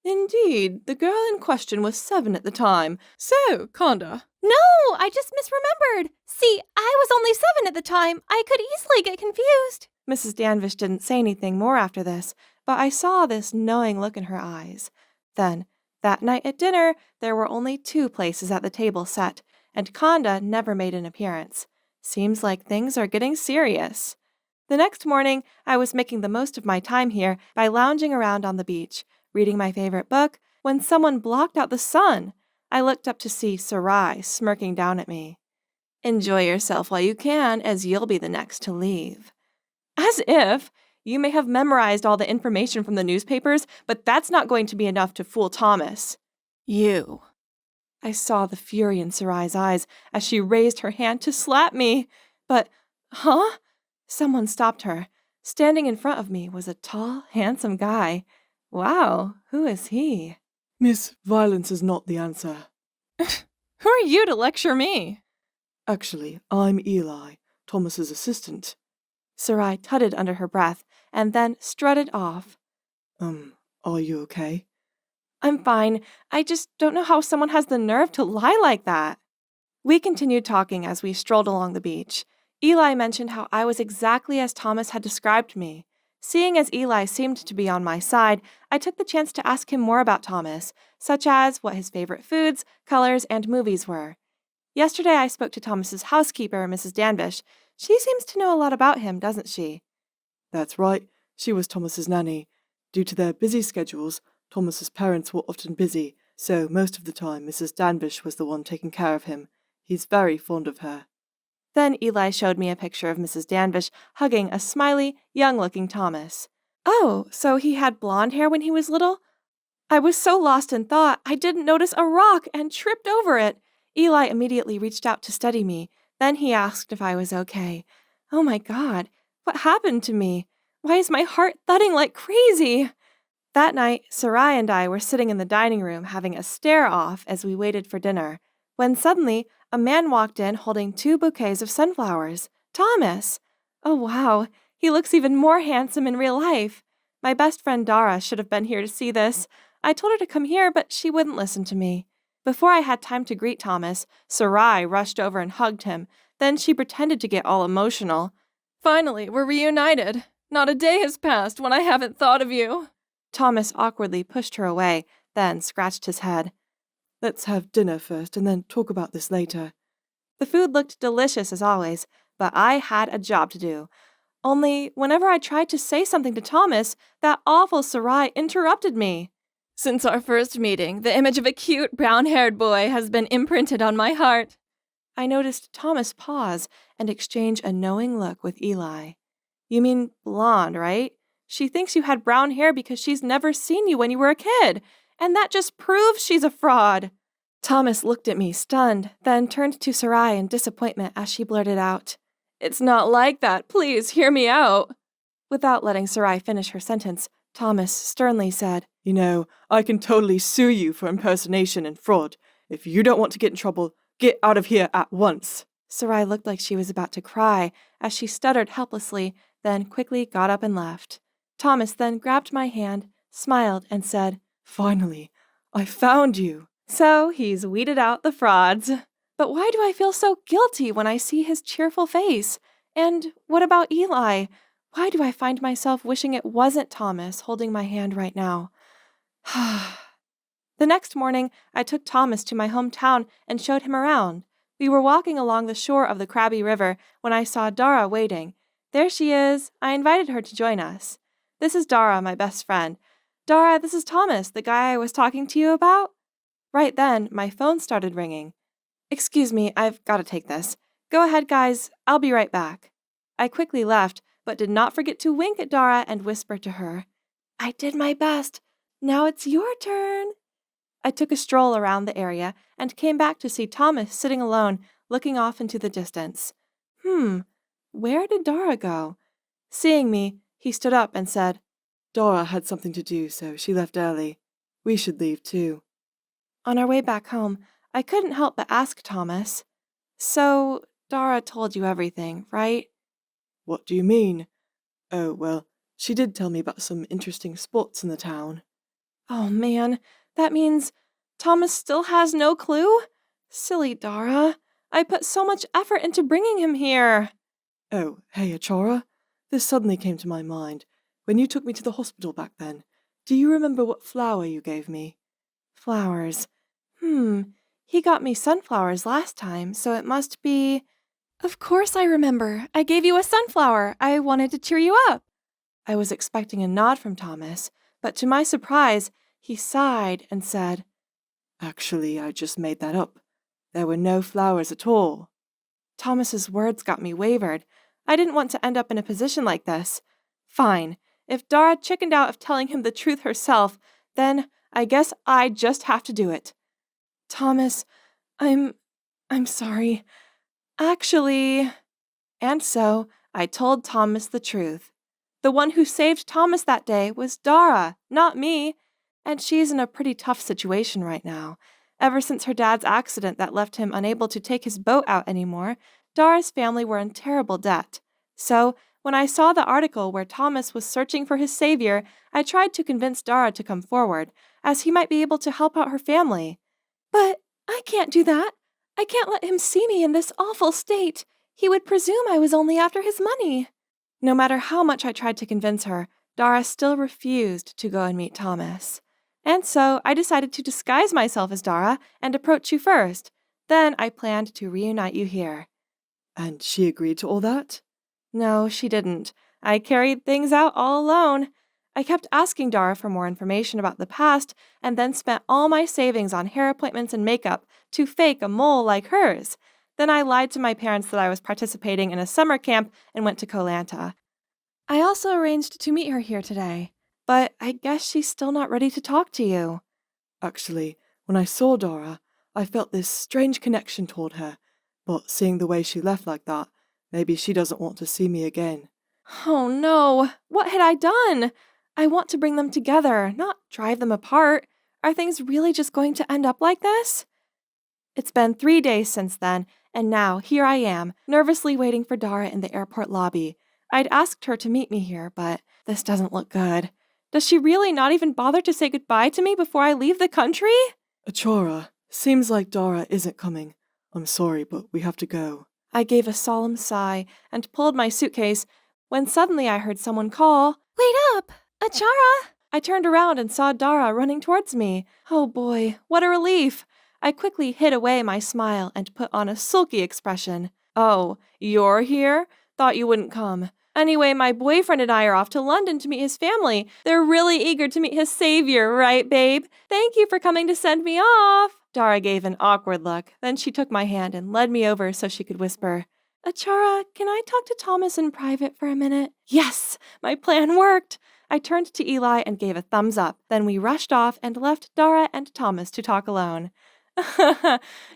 Indeed, the girl in question was 7 at the time. So, Kanda. No, I just misremembered. See, I was only 7 at the time. I could easily get confused. Mrs. Danvish didn't say anything more after this, but I saw this knowing look in her eyes. Then, that night at dinner, there were only 2 places at the table set, and Kanda never made an appearance. Seems like things are getting serious. The next morning, I was making the most of my time here by lounging around on the beach, reading my favorite book, when someone blocked out the sun. I looked up to see Sarai smirking down at me. Enjoy yourself while you can, as you'll be the next to leave. As if! You may have memorized all the information from the newspapers, but that's not going to be enough to fool Thomas. You. I saw the fury in Sarai's eyes as she raised her hand to slap me. But, huh? Someone stopped her. Standing in front of me was a tall, handsome guy. Wow, who is he? Miss, violence is not the answer. Who are you to lecture me? Actually, I'm Eli, Thomas's assistant. Sarai tutted under her breath and then strutted off. Are you okay? I'm fine. I just don't know how someone has the nerve to lie like that. We continued talking as we strolled along the beach. Eli mentioned how I was exactly as Thomas had described me. Seeing as Eli seemed to be on my side, I took the chance to ask him more about Thomas, such as what his favorite foods, colors, and movies were. Yesterday I spoke to Thomas's housekeeper, Mrs. Danvish. She seems to know a lot about him, doesn't she? That's right. She was Thomas's nanny. Due to their busy schedules, Thomas's parents were often busy, so most of the time Mrs. Danvish was the one taking care of him. He's very fond of her. Then Eli showed me a picture of Mrs. Danvish hugging a smiley, young-looking Thomas. Oh, so he had blonde hair when he was little? I was so lost in thought, I didn't notice a rock and tripped over it. Eli immediately reached out to steady me. Then he asked if I was okay. Oh my God, what happened to me? Why is my heart thudding like crazy? That night, Sarai and I were sitting in the dining room having a stare-off as we waited for dinner, when suddenly a man walked in holding 2 bouquets of sunflowers. Thomas! Oh wow, he looks even more handsome in real life. My best friend Dara should have been here to see this. I told her to come here, but she wouldn't listen to me. Before I had time to greet Thomas, Sarai rushed over and hugged him. Then she pretended to get all emotional. Finally, we're reunited. Not a day has passed when I haven't thought of you. Thomas awkwardly pushed her away, then scratched his head. Let's have dinner first and then talk about this later. The food looked delicious as always, but I had a job to do. Only, whenever I tried to say something to Thomas, that awful Sarai interrupted me. Since our first meeting, the image of a cute, brown-haired boy has been imprinted on my heart. I noticed Thomas pause and exchange a knowing look with Eli. You mean blonde, right? She thinks you had brown hair because she's never seen you when you were a kid, and that just proves she's a fraud. Thomas looked at me, stunned, then turned to Sarai in disappointment as she blurted out, It's not like that. Please, hear me out. Without letting Sarai finish her sentence, Thomas sternly said, You know, I can totally sue you for impersonation and fraud. If you don't want to get in trouble, get out of here at once. Sarai looked like she was about to cry as she stuttered helplessly, then quickly got up and left. Thomas then grabbed my hand, smiled, and said, Finally, I found you. So he's weeded out the frauds. But why do I feel so guilty when I see his cheerful face? And what about Eli? Why do I find myself wishing it wasn't Thomas holding my hand right now? The next morning, I took Thomas to my hometown and showed him around. We were walking along the shore of the Krabby River when I saw Dara waiting. There she is. I invited her to join us. This is Dara, my best friend. Dara, this is Thomas, the guy I was talking to you about. Right then, my phone started ringing. Excuse me, I've got to take this. Go ahead, guys. I'll be right back. I quickly left, but did not forget to wink at Dara and whisper to her, I did my best. Now it's your turn. I took a stroll around the area and came back to see Thomas sitting alone, looking off into the distance. Where did Dara go? Seeing me, he stood up and said, Dara had something to do, so she left early. We should leave too. On our way back home, I couldn't help but ask Thomas, So, Dara told you everything, right? What do you mean? Oh, well, she did tell me about some interesting spots in the town. Oh man, that means Thomas still has no clue? Silly Dara. I put so much effort into bringing him here. Oh, hey, Achara. This suddenly came to my mind. When you took me to the hospital back then, do you remember what flower you gave me? Flowers. He got me sunflowers last time, so it must be... Of course I remember. I gave you a sunflower. I wanted to cheer you up. I was expecting a nod from Thomas, but to my surprise, he sighed and said, Actually, I just made that up. There were no flowers at all. Thomas's words got me wavered. I didn't want to end up in a position like this. Fine. If Dara chickened out of telling him the truth herself, then I guess I just have to do it. Thomas, I'm sorry. Actually... And so I told Thomas the truth. The one who saved Thomas that day was Dara, not me. And she's in a pretty tough situation right now. Ever since her dad's accident that left him unable to take his boat out anymore, Dara's family were in terrible debt. So, when I saw the article where Thomas was searching for his savior, I tried to convince Dara to come forward, as he might be able to help out her family. But I can't do that. I can't let him see me in this awful state. He would presume I was only after his money. No matter how much I tried to convince her, Dara still refused to go and meet Thomas. And so I decided to disguise myself as Dara and approach you first. Then I planned to reunite you here. And she agreed to all that? No, she didn't. I carried things out all alone. I kept asking Dara for more information about the past and then spent all my savings on hair appointments and makeup to fake a mole like hers. Then I lied to my parents that I was participating in a summer camp and went to Koh Lanta. I also arranged to meet her here today, but I guess she's still not ready to talk to you. Actually, when I saw Dara, I felt this strange connection toward her, but seeing the way she left like that, maybe she doesn't want to see me again. Oh no, what had I done? I want to bring them together, not drive them apart. Are things really just going to end up like this? It's been 3 days since then, and now here I am, nervously waiting for Dara in the airport lobby. I'd asked her to meet me here, but this doesn't look good. Does she really not even bother to say goodbye to me before I leave the country? Achora, seems like Dara isn't coming. I'm sorry, but we have to go. I gave a solemn sigh and pulled my suitcase when suddenly I heard someone call, "Wait up! Achara!" I turned around and saw Dara running towards me. Oh boy, what a relief! I quickly hid away my smile and put on a sulky expression. "Oh, you're here? Thought you wouldn't come. Anyway, my boyfriend and I are off to London to meet his family. They're really eager to meet his savior, right, babe? Thank you for coming to send me off." Dara gave an awkward look. Then she took my hand and led me over so she could whisper, "Achara, can I talk to Thomas in private for a minute?" Yes, my plan worked. I turned to Eli and gave a thumbs up. Then we rushed off and left Dara and Thomas to talk alone.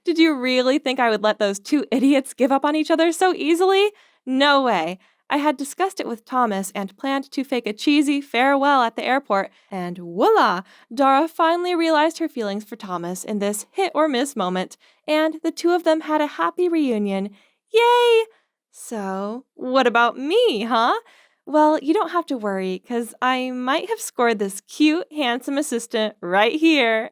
Did you really think I would let those two idiots give up on each other so easily? No way. I had discussed it with Thomas and planned to fake a cheesy farewell at the airport, and voila! Dara finally realized her feelings for Thomas in this hit-or-miss moment, and the two of them had a happy reunion. Yay! So, what about me, huh? Well, you don't have to worry, because I might have scored this cute, handsome assistant right here.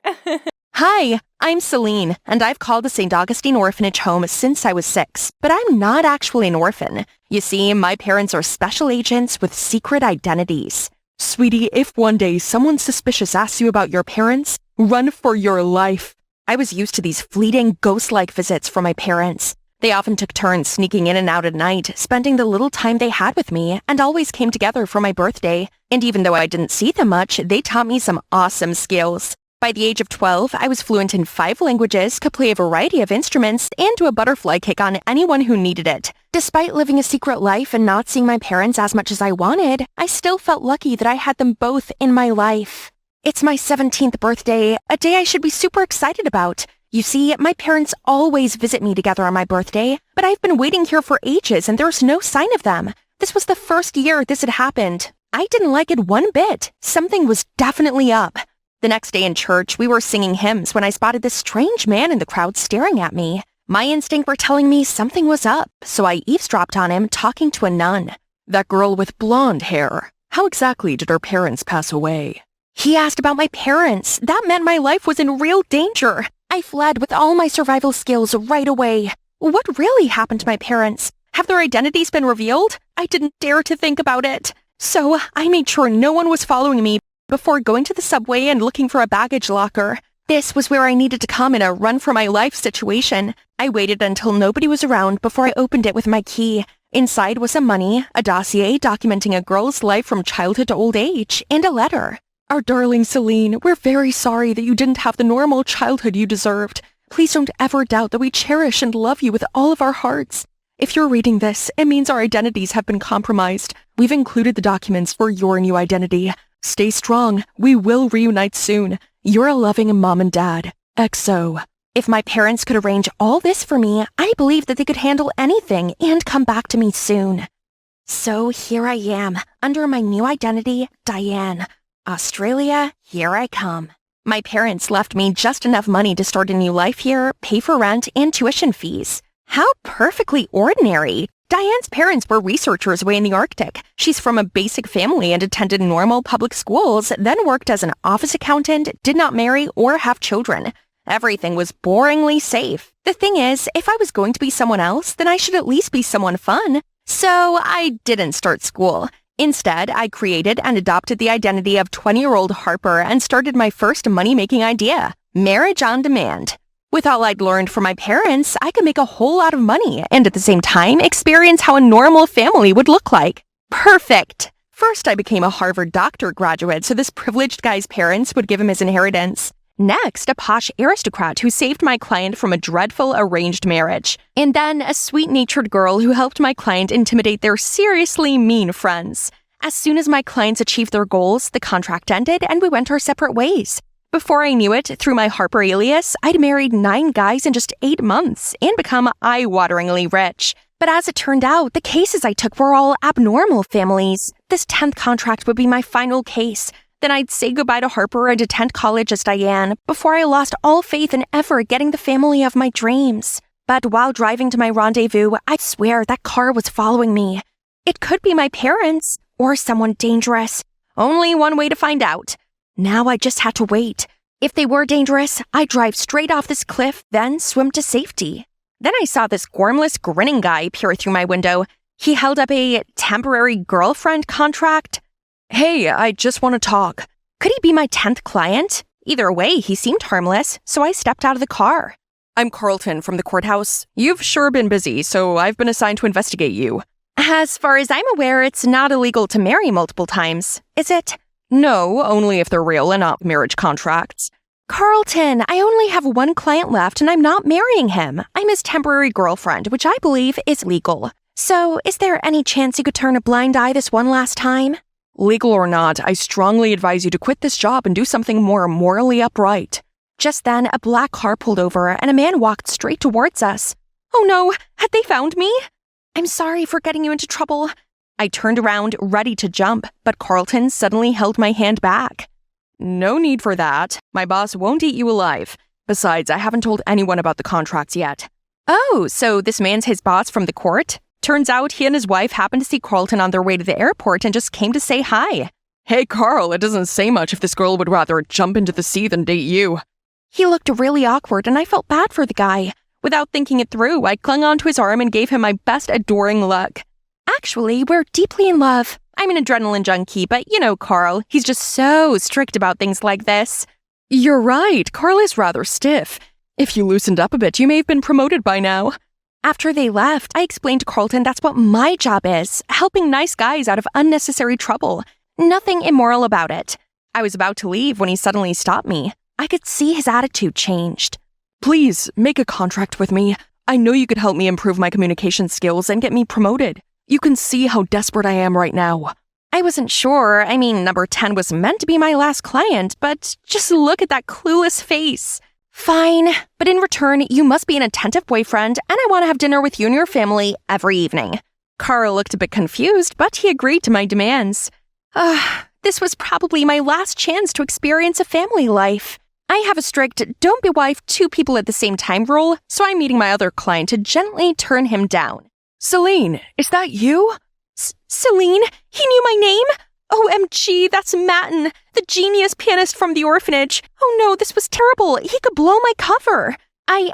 Hi, I'm Celine, and I've called the St. Augustine Orphanage home since I was 6, but I'm not actually an orphan. You see, my parents are special agents with secret identities. Sweetie, if one day someone suspicious asks you about your parents, run for your life. I was used to these fleeting, ghost-like visits from my parents. They often took turns sneaking in and out at night, spending the little time they had with me, and always came together for my birthday. And even though I didn't see them much, they taught me some awesome skills. By the age of 12, I was fluent in 5 languages, could play a variety of instruments, and do a butterfly kick on anyone who needed it. Despite living a secret life and not seeing my parents as much as I wanted, I still felt lucky that I had them both in my life. It's my 17th birthday, a day I should be super excited about. You see, my parents always visit me together on my birthday, but I've been waiting here for ages and there's no sign of them. This was the first year this had happened. I didn't like it one bit. Something was definitely up. The next day in church, we were singing hymns when I spotted this strange man in the crowd staring at me. My instincts were telling me something was up, so I eavesdropped on him talking to a nun. That girl with blonde hair. How exactly did her parents pass away? He asked about my parents. That meant my life was in real danger. I fled with all my survival skills right away. What really happened to my parents? Have their identities been revealed? I didn't dare to think about it. So I made sure no one was following me before going to the subway and looking for a baggage locker. This was where I needed to come in a run-for-my-life situation. I waited until nobody was around before I opened it with my key. Inside was some money, a dossier documenting a girl's life from childhood to old age, and a letter. Our darling Celine, we're very sorry that you didn't have the normal childhood you deserved. Please don't ever doubt that we cherish and love you with all of our hearts. If you're reading this, it means our identities have been compromised. We've included the documents for your new identity. Stay strong. We will reunite soon. You're a loving mom and dad. XO. If my parents could arrange all this for me, I believe that they could handle anything and come back to me soon. So here I am, under my new identity, Diane. Australia, here I come. My parents left me just enough money to start a new life here, pay for rent, and tuition fees. How perfectly ordinary. Diane's parents were researchers away in the Arctic. She's from a basic family and attended normal public schools, then worked as an office accountant, did not marry or have children. Everything was boringly safe. The thing is, if I was going to be someone else, then I should at least be someone fun. So I didn't start school. Instead, I created and adopted the identity of 20-year-old Harper and started my first money-making idea, marriage on demand. With all I'd learned from my parents, I could make a whole lot of money and at the same time experience how a normal family would look like. Perfect! First, I became a Harvard doctor graduate, so this privileged guy's parents would give him his inheritance. Next, a posh aristocrat who saved my client from a dreadful arranged marriage. And then a sweet-natured girl who helped my client intimidate their seriously mean friends. As soon as my clients achieved their goals, the contract ended and we went our separate ways. Before I knew it, through my Harper alias, I'd married 9 guys in just 8 months and become eye-wateringly rich. But as it turned out, the cases I took were all abnormal families. This 10th contract would be my final case. Then I'd say goodbye to Harper and attend college as Diane before I lost all faith in ever getting the family of my dreams. But while driving to my rendezvous, I swear that car was following me. It could be my parents or someone dangerous. Only one way to find out. Now I just had to wait. If they were dangerous, I'd drive straight off this cliff, then swim to safety. Then I saw this gormless, grinning guy peer through my window. He held up a temporary girlfriend contract. Hey, I just want to talk. Could he be my 10th client? Either way, he seemed harmless, so I stepped out of the car. I'm Carlton from the courthouse. You've sure been busy, so I've been assigned to investigate you. As far as I'm aware, it's not illegal to marry multiple times, is it? No, only if they're real and not marriage contracts. Carlton, I only have one client left and I'm not marrying him. I'm his temporary girlfriend, which I believe is legal. So, is there any chance you could turn a blind eye this one last time? Legal or not, I strongly advise you to quit this job and do something more morally upright. Just then, a black car pulled over and a man walked straight towards us. Oh no, had they found me? I'm sorry for getting you into trouble. I turned around, ready to jump, but Carlton suddenly held my hand back. No need for that. My boss won't eat you alive. Besides, I haven't told anyone about the contracts yet. Oh, so this man's his boss from the court? Turns out he and his wife happened to see Carlton on their way to the airport and just came to say hi. Hey, Carl, it doesn't say much if this girl would rather jump into the sea than date you. He looked really awkward and I felt bad for the guy. Without thinking it through, I clung onto his arm and gave him my best adoring look. Actually, we're deeply in love. I'm an adrenaline junkie, but you know Carl, he's just so strict about things like this. You're right, Carl is rather stiff. If you loosened up a bit, you may have been promoted by now. After they left, I explained to Carlton that's what my job is, helping nice guys out of unnecessary trouble. Nothing immoral about it. I was about to leave when he suddenly stopped me. I could see his attitude changed. Please, make a contract with me. I know you could help me improve my communication skills and get me promoted. You can see how desperate I am right now. I wasn't sure. I mean, number 10 was meant to be my last client, but just look at that clueless face. Fine, but in return, you must be an attentive boyfriend, and I want to have dinner with you and your family every evening. Carl looked a bit confused, but he agreed to my demands. This was probably my last chance to experience a family life. I have a strict don't be wife 2 people at the same time rule, so I'm meeting my other client to gently turn him down. Celine, is that you? Celine? He knew my name? OMG, that's Matten, the genius pianist from the orphanage. Oh no, this was terrible. He could blow my cover. I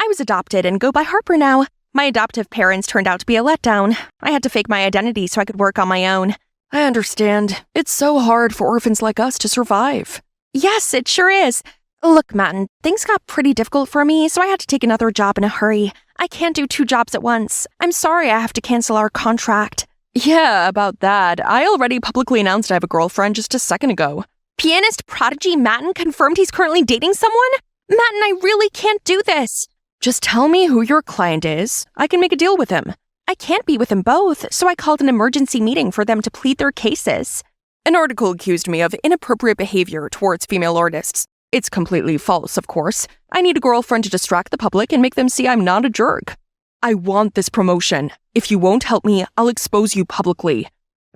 was adopted and go by Harper now. My adoptive parents turned out to be a letdown. I had to fake my identity so I could work on my own. I understand. It's so hard for orphans like us to survive. Yes, it sure is. Look, Matten, things got pretty difficult for me, so I had to take another job in a hurry. I can't do 2 jobs at once. I'm sorry I have to cancel our contract. Yeah, about that. I already publicly announced I have a girlfriend just a second ago. Pianist prodigy Matten confirmed he's currently dating someone? Matten, I really can't do this. Just tell me who your client is. I can make a deal with him. I can't be with them both, so I called an emergency meeting for them to plead their cases. An article accused me of inappropriate behavior towards female artists. It's completely false, of course. I need a girlfriend to distract the public and make them see I'm not a jerk. I want this promotion. If you won't help me, I'll expose you publicly.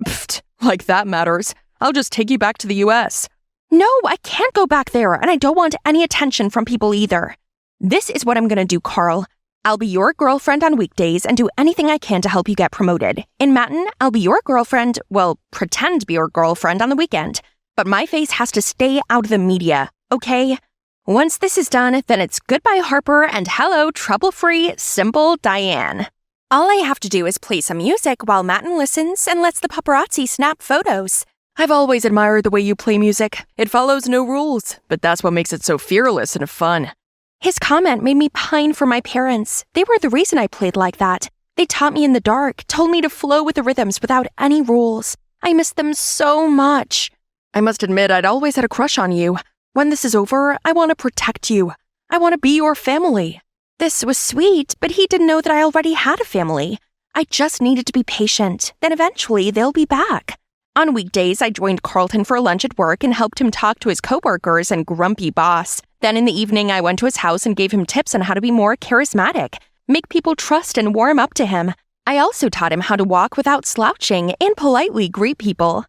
Pfft, like that matters. I'll just take you back to the US. No, I can't go back there, and I don't want any attention from people either. This is what I'm gonna do, Carl. I'll be your girlfriend on weekdays and do anything I can to help you get promoted. In Matten, I'll be your girlfriend, well, pretend to be your girlfriend on the weekend. But my face has to stay out of the media, okay? Once this is done, then it's goodbye Harper and hello trouble-free, simple Diane. All I have to do is play some music while Matten listens and lets the paparazzi snap photos. I've always admired the way you play music. It follows no rules, but that's what makes it so fearless and fun. His comment made me pine for my parents. They were the reason I played like that. They taught me in the dark, told me to flow with the rhythms without any rules. I miss them so much. I must admit I'd always had a crush on you. When this is over, I want to protect you. I want to be your family. This was sweet, but he didn't know that I already had a family. I just needed to be patient, then eventually they'll be back. On weekdays, I joined Carlton for lunch at work and helped him talk to his coworkers and grumpy boss. Then in the evening, I went to his house and gave him tips on how to be more charismatic, make people trust and warm up to him. I also taught him how to walk without slouching and politely greet people.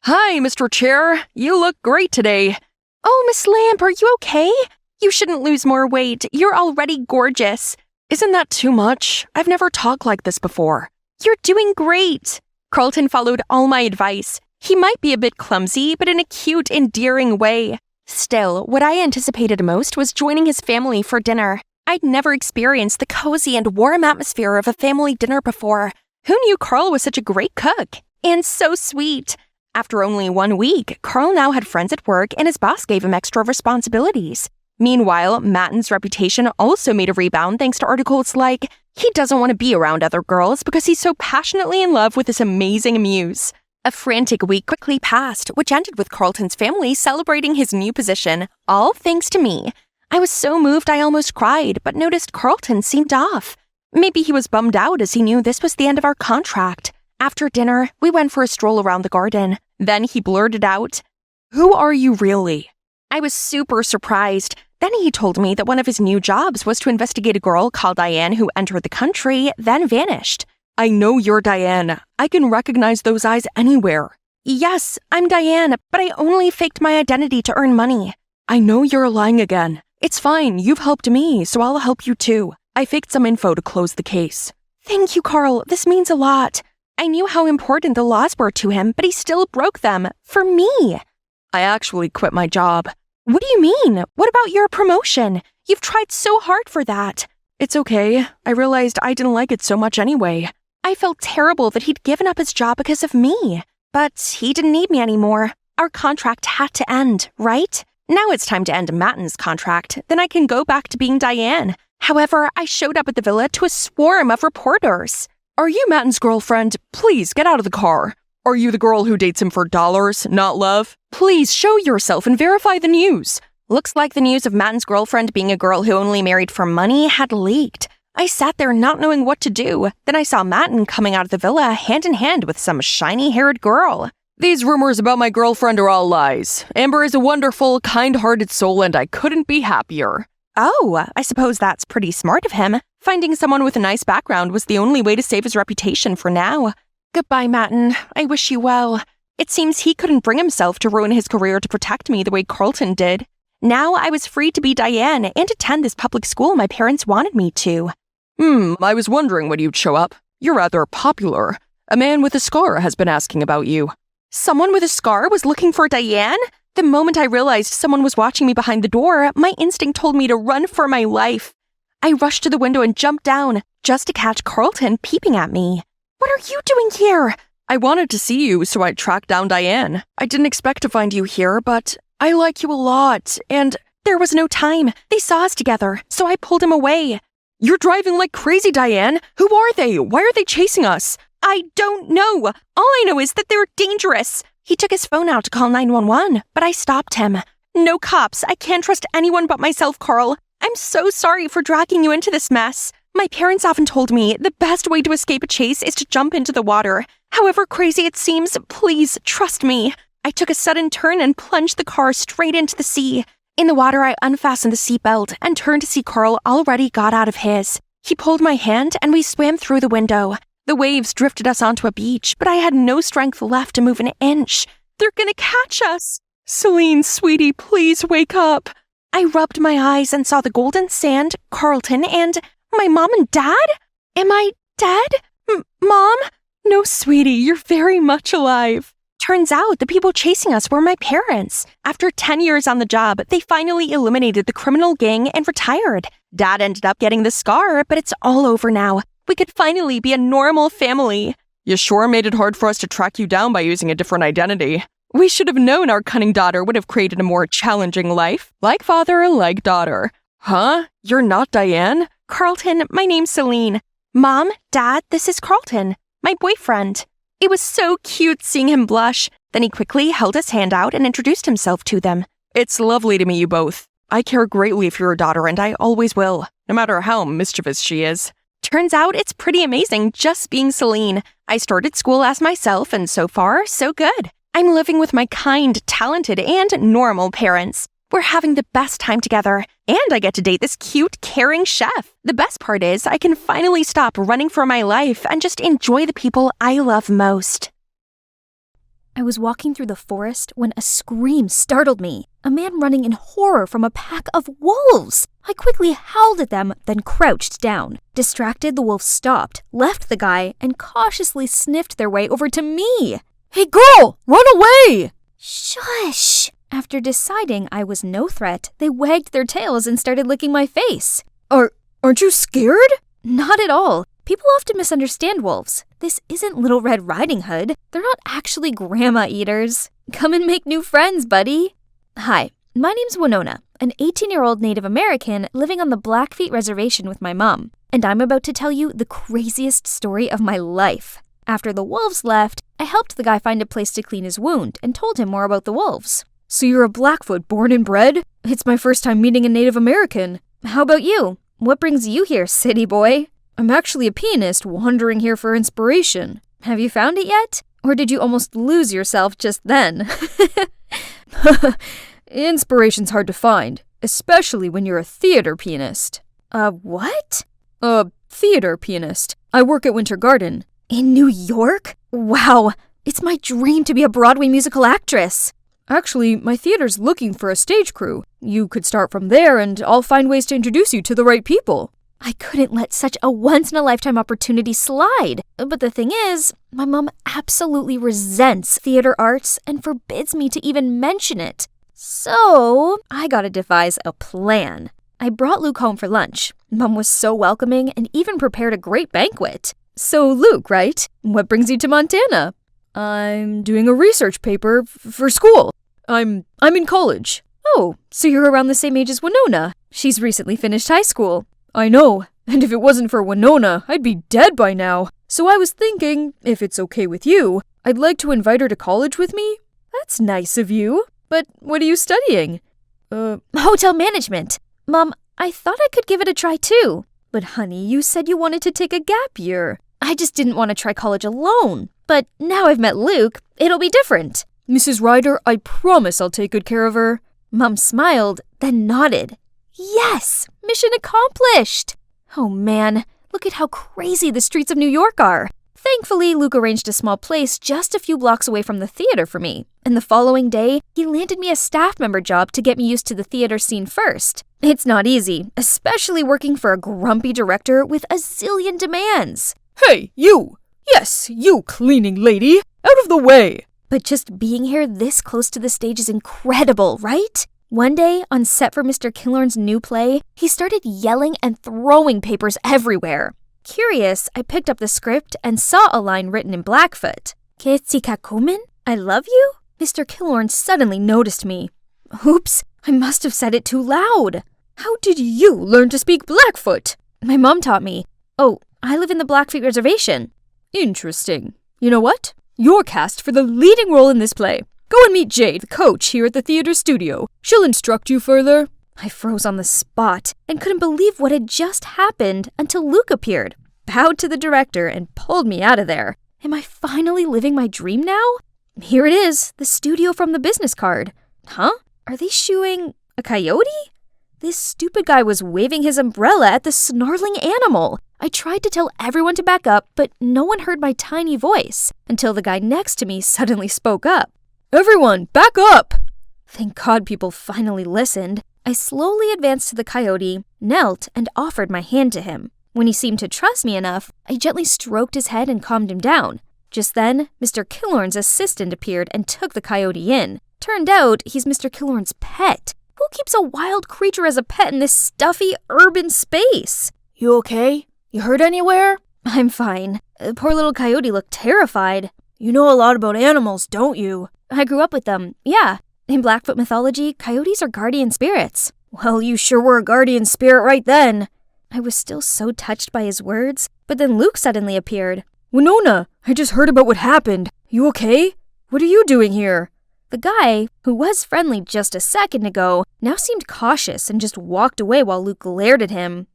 Hi, Mr. Chair. You look great today. Oh, Miss Lamp, are you okay? You shouldn't lose more weight. You're already gorgeous. Isn't that too much? I've never talked like this before. You're doing great. Carlton followed all my advice. He might be a bit clumsy, but in a cute, endearing way. Still, what I anticipated most was joining his family for dinner. I'd never experienced the cozy and warm atmosphere of a family dinner before. Who knew Carl was such a great cook? And so sweet. After only 1 week, Carl now had friends at work and his boss gave him extra responsibilities. Meanwhile, Matten's reputation also made a rebound thanks to articles like, he doesn't want to be around other girls because he's so passionately in love with this amazing muse. A frantic week quickly passed, which ended with Carlton's family celebrating his new position, all thanks to me. I was so moved I almost cried, but noticed Carlton seemed off. Maybe he was bummed out as he knew this was the end of our contract. After dinner, we went for a stroll around the garden. Then he blurted out, "Who are you really?" I was super surprised. Then he told me that one of his new jobs was to investigate a girl called Diane who entered the country, then vanished. I know you're Diane. I can recognize those eyes anywhere. Yes, I'm Diane, but I only faked my identity to earn money. I know you're lying again. It's fine, you've helped me, so I'll help you too. I faked some info to close the case. Thank you, Carl. This means a lot. I knew how important the laws were to him, but he still broke them. For me. I actually quit my job. What do you mean? What about your promotion? You've tried so hard for that. It's okay. I realized I didn't like it so much anyway. I felt terrible that he'd given up his job because of me. But he didn't need me anymore. Our contract had to end, right? Now it's time to end Matten's contract. Then I can go back to being Diane. However, I showed up at the villa to a swarm of reporters. Are you Matten's girlfriend? Please get out of the car. Are you the girl who dates him for dollars, not love? Please show yourself and verify the news. Looks like the news of Matten's girlfriend being a girl who only married for money had leaked. I sat there not knowing what to do. Then I saw Matten coming out of the villa hand in hand with some shiny-haired girl. These rumors about my girlfriend are all lies. Amber is a wonderful, kind-hearted soul and I couldn't be happier. Oh, I suppose that's pretty smart of him. Finding someone with a nice background was the only way to save his reputation for now. Goodbye, Matten. I wish you well. It seems he couldn't bring himself to ruin his career to protect me the way Carlton did. Now I was free to be Diane and attend this public school my parents wanted me to. I was wondering when you'd show up. You're rather popular. A man with a scar has been asking about you. Someone with a scar was looking for Diane? The moment I realized someone was watching me behind the door, my instinct told me to run for my life. I rushed to the window and jumped down, just to catch Carlton peeping at me. What are you doing here? I wanted to see you, so I tracked down Diane. I didn't expect to find you here, but I like you a lot, and there was no time. They saw us together, so I pulled him away. You're driving like crazy, Diane. Who are they? Why are they chasing us? I don't know. All I know is that they're dangerous. He took his phone out to call 911, but I stopped him. No cops. I can't trust anyone but myself, Carl. I'm so sorry for dragging you into this mess. My parents often told me the best way to escape a chase is to jump into the water. However crazy it seems, please trust me. I took a sudden turn and plunged the car straight into the sea. In the water, I unfastened the seatbelt and turned to see Carl already got out of his. He pulled my hand and we swam through the window. The waves drifted us onto a beach, but I had no strength left to move an inch. They're gonna catch us. Celine, sweetie, please wake up. I rubbed my eyes and saw the golden sand, Carlton, and my mom and dad? Am I dead? Mom? No, sweetie, you're very much alive. Turns out the people chasing us were my parents. After 10 years on the job, they finally eliminated the criminal gang and retired. Dad ended up getting the scar, but it's all over now. We could finally be a normal family. You sure made it hard for us to track you down by using a different identity. We should have known our cunning daughter would have created a more challenging life. Like father, like daughter. Huh? You're not Diane? Carlton, my name's Celine. Mom, Dad, this is Carlton, my boyfriend. It was so cute seeing him blush. Then he quickly held his hand out and introduced himself to them. It's lovely to meet you both. I care greatly for your daughter, and I always will, no matter how mischievous she is. Turns out it's pretty amazing just being Celine. I started school as myself, and so far, so good. I'm living with my kind, talented, and normal parents. We're having the best time together, and I get to date this cute, caring chef. The best part is I can finally stop running for my life and just enjoy the people I love most. I was walking through the forest when a scream startled me. A man running in horror from a pack of wolves. I quickly howled at them, then crouched down. Distracted, the wolves stopped, left the guy, and cautiously sniffed their way over to me. Hey girl, run away! Shush! After deciding I was no threat, they wagged their tails and started licking my face. Aren't you scared? Not at all. People often misunderstand wolves. This isn't Little Red Riding Hood. They're not actually grandma eaters. Come and make new friends, buddy. Hi, my name's Winona, an 18-year-old Native American living on the Blackfeet Reservation with my mom. And I'm about to tell you the craziest story of my life. After the wolves left, I helped the guy find a place to clean his wound and told him more about the wolves. So you're a Blackfoot born and bred? It's my first time meeting a Native American. How about you? What brings you here, city boy? I'm actually a pianist wandering here for inspiration. Have you found it yet? Or did you almost lose yourself just then? Inspiration's hard to find, especially when you're a theater pianist. What? A theater pianist. I work at Winter Garden. In New York? Wow, it's my dream to be a Broadway musical actress. Actually, my theater's looking for a stage crew. You could start from there and I'll find ways to introduce you to the right people. I couldn't let such a once-in-a-lifetime opportunity slide. But the thing is, my mom absolutely resents theater arts and forbids me to even mention it. So, I gotta devise a plan. I brought Luke home for lunch. Mom was so welcoming and even prepared a great banquet. So, Luke, right? What brings you to Montana? I'm doing a research paper for school. I'm in college. Oh, so you're around the same age as Winona. She's recently finished high school. I know, and if it wasn't for Winona, I'd be dead by now. So I was thinking, if it's okay with you, I'd like to invite her to college with me. That's nice of you. But what are you studying? Hotel management. Mom, I thought I could give it a try too. But honey, you said you wanted to take a gap year. I just didn't want to try college alone. But now I've met Luke, it'll be different. Mrs. Ryder, I promise I'll take good care of her. Mom smiled, then nodded. Yes! Mission accomplished! Oh man, look at how crazy the streets of New York are. Thankfully, Luke arranged a small place just a few blocks away from the theater for me. And the following day, he landed me a staff member job to get me used to the theater scene first. It's not easy, especially working for a grumpy director with a zillion demands. Hey, you! Yes, you cleaning lady! Out of the way! But just being here this close to the stage is incredible, right? One day, on set for Mr. Killorn's new play, he started yelling and throwing papers everywhere. Curious, I picked up the script and saw a line written in Blackfoot. Ketzikakumen? I love you? Mr. Killorn suddenly noticed me. Oops, I must have said it too loud. How did you learn to speak Blackfoot? My mom taught me. Oh, I live in the Blackfeet Reservation. Interesting. You know what? You're cast for the leading role in this play. Go and meet Jade, the coach here at the theater studio. She'll instruct you further. I froze on the spot and couldn't believe what had just happened until Luke appeared, bowed to the director, and pulled me out of there. Am I finally living my dream now? Here it is, the studio from the business card. Huh? Are they shooing a coyote? This stupid guy was waving his umbrella at the snarling animal. I tried to tell everyone to back up, but no one heard my tiny voice until the guy next to me suddenly spoke up. Everyone, back up! Thank God people finally listened. I slowly advanced to the coyote, knelt, and offered my hand to him. When he seemed to trust me enough, I gently stroked his head and calmed him down. Just then, Mr. Killorn's assistant appeared and took the coyote in. Turned out, he's Mr. Killorn's pet. Who keeps a wild creature as a pet in this stuffy, urban space? You okay? You hurt anywhere? I'm fine. Poor little Coyote looked terrified. You know a lot about animals, don't you? I grew up with them, yeah. In Blackfoot mythology, coyotes are guardian spirits. Well, you sure were a guardian spirit right then. I was still so touched by his words, but then Luke suddenly appeared. Winona, I just heard about what happened. You okay? What are you doing here? The guy, who was friendly just a second ago, now seemed cautious and just walked away while Luke glared at him.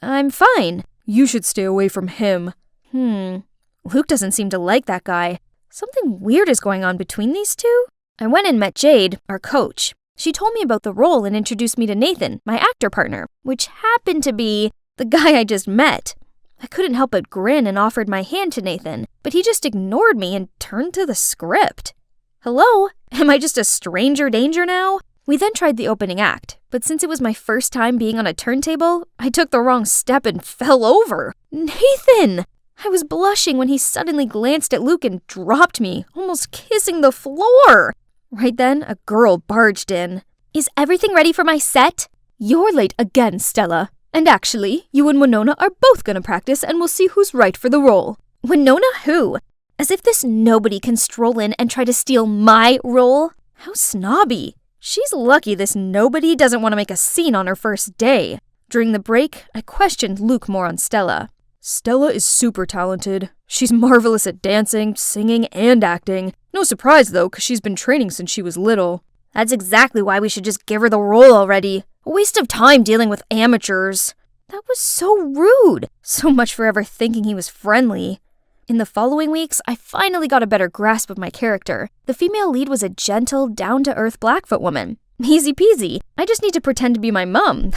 I'm fine. You should stay away from him. Luke doesn't seem to like that guy. Something weird is going on between these two? I went and met Jade, our coach. She told me about the role and introduced me to Nathan, my actor partner, which happened to be the guy I just met. I couldn't help but grin and offered my hand to Nathan, but he just ignored me and turned to the script. Hello? Am I just a stranger danger now? We then tried the opening act, but since it was my first time being on a turntable, I took the wrong step and fell over. Nathan! I was blushing when he suddenly glanced at Luke and dropped me, almost kissing the floor. Right then, a girl barged in. Is everything ready for my set? You're late again, Stella. And actually, you and Winona are both gonna practice and we'll see who's right for the role. Winona who? As if this nobody can stroll in and try to steal my role? How snobby. She's lucky this nobody doesn't want to make a scene on her first day. During the break, I questioned Luke more on Stella. Stella is super talented. She's marvelous at dancing, singing, and acting. No surprise, though, because she's been training since she was little. That's exactly why we should just give her the role already. A waste of time dealing with amateurs. That was so rude. So much for ever thinking he was friendly. In the following weeks, I finally got a better grasp of my character. The female lead was a gentle, down-to-earth Blackfoot woman. Easy peasy. I just need to pretend to be my mum.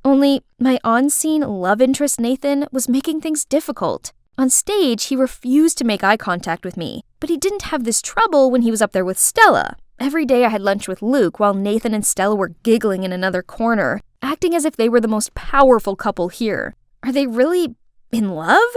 Only, my on-scene love interest Nathan was making things difficult. On stage, he refused to make eye contact with me, but he didn't have this trouble when he was up there with Stella. Every day I had lunch with Luke while Nathan and Stella were giggling in another corner, acting as if they were the most powerful couple here. Are they really in love?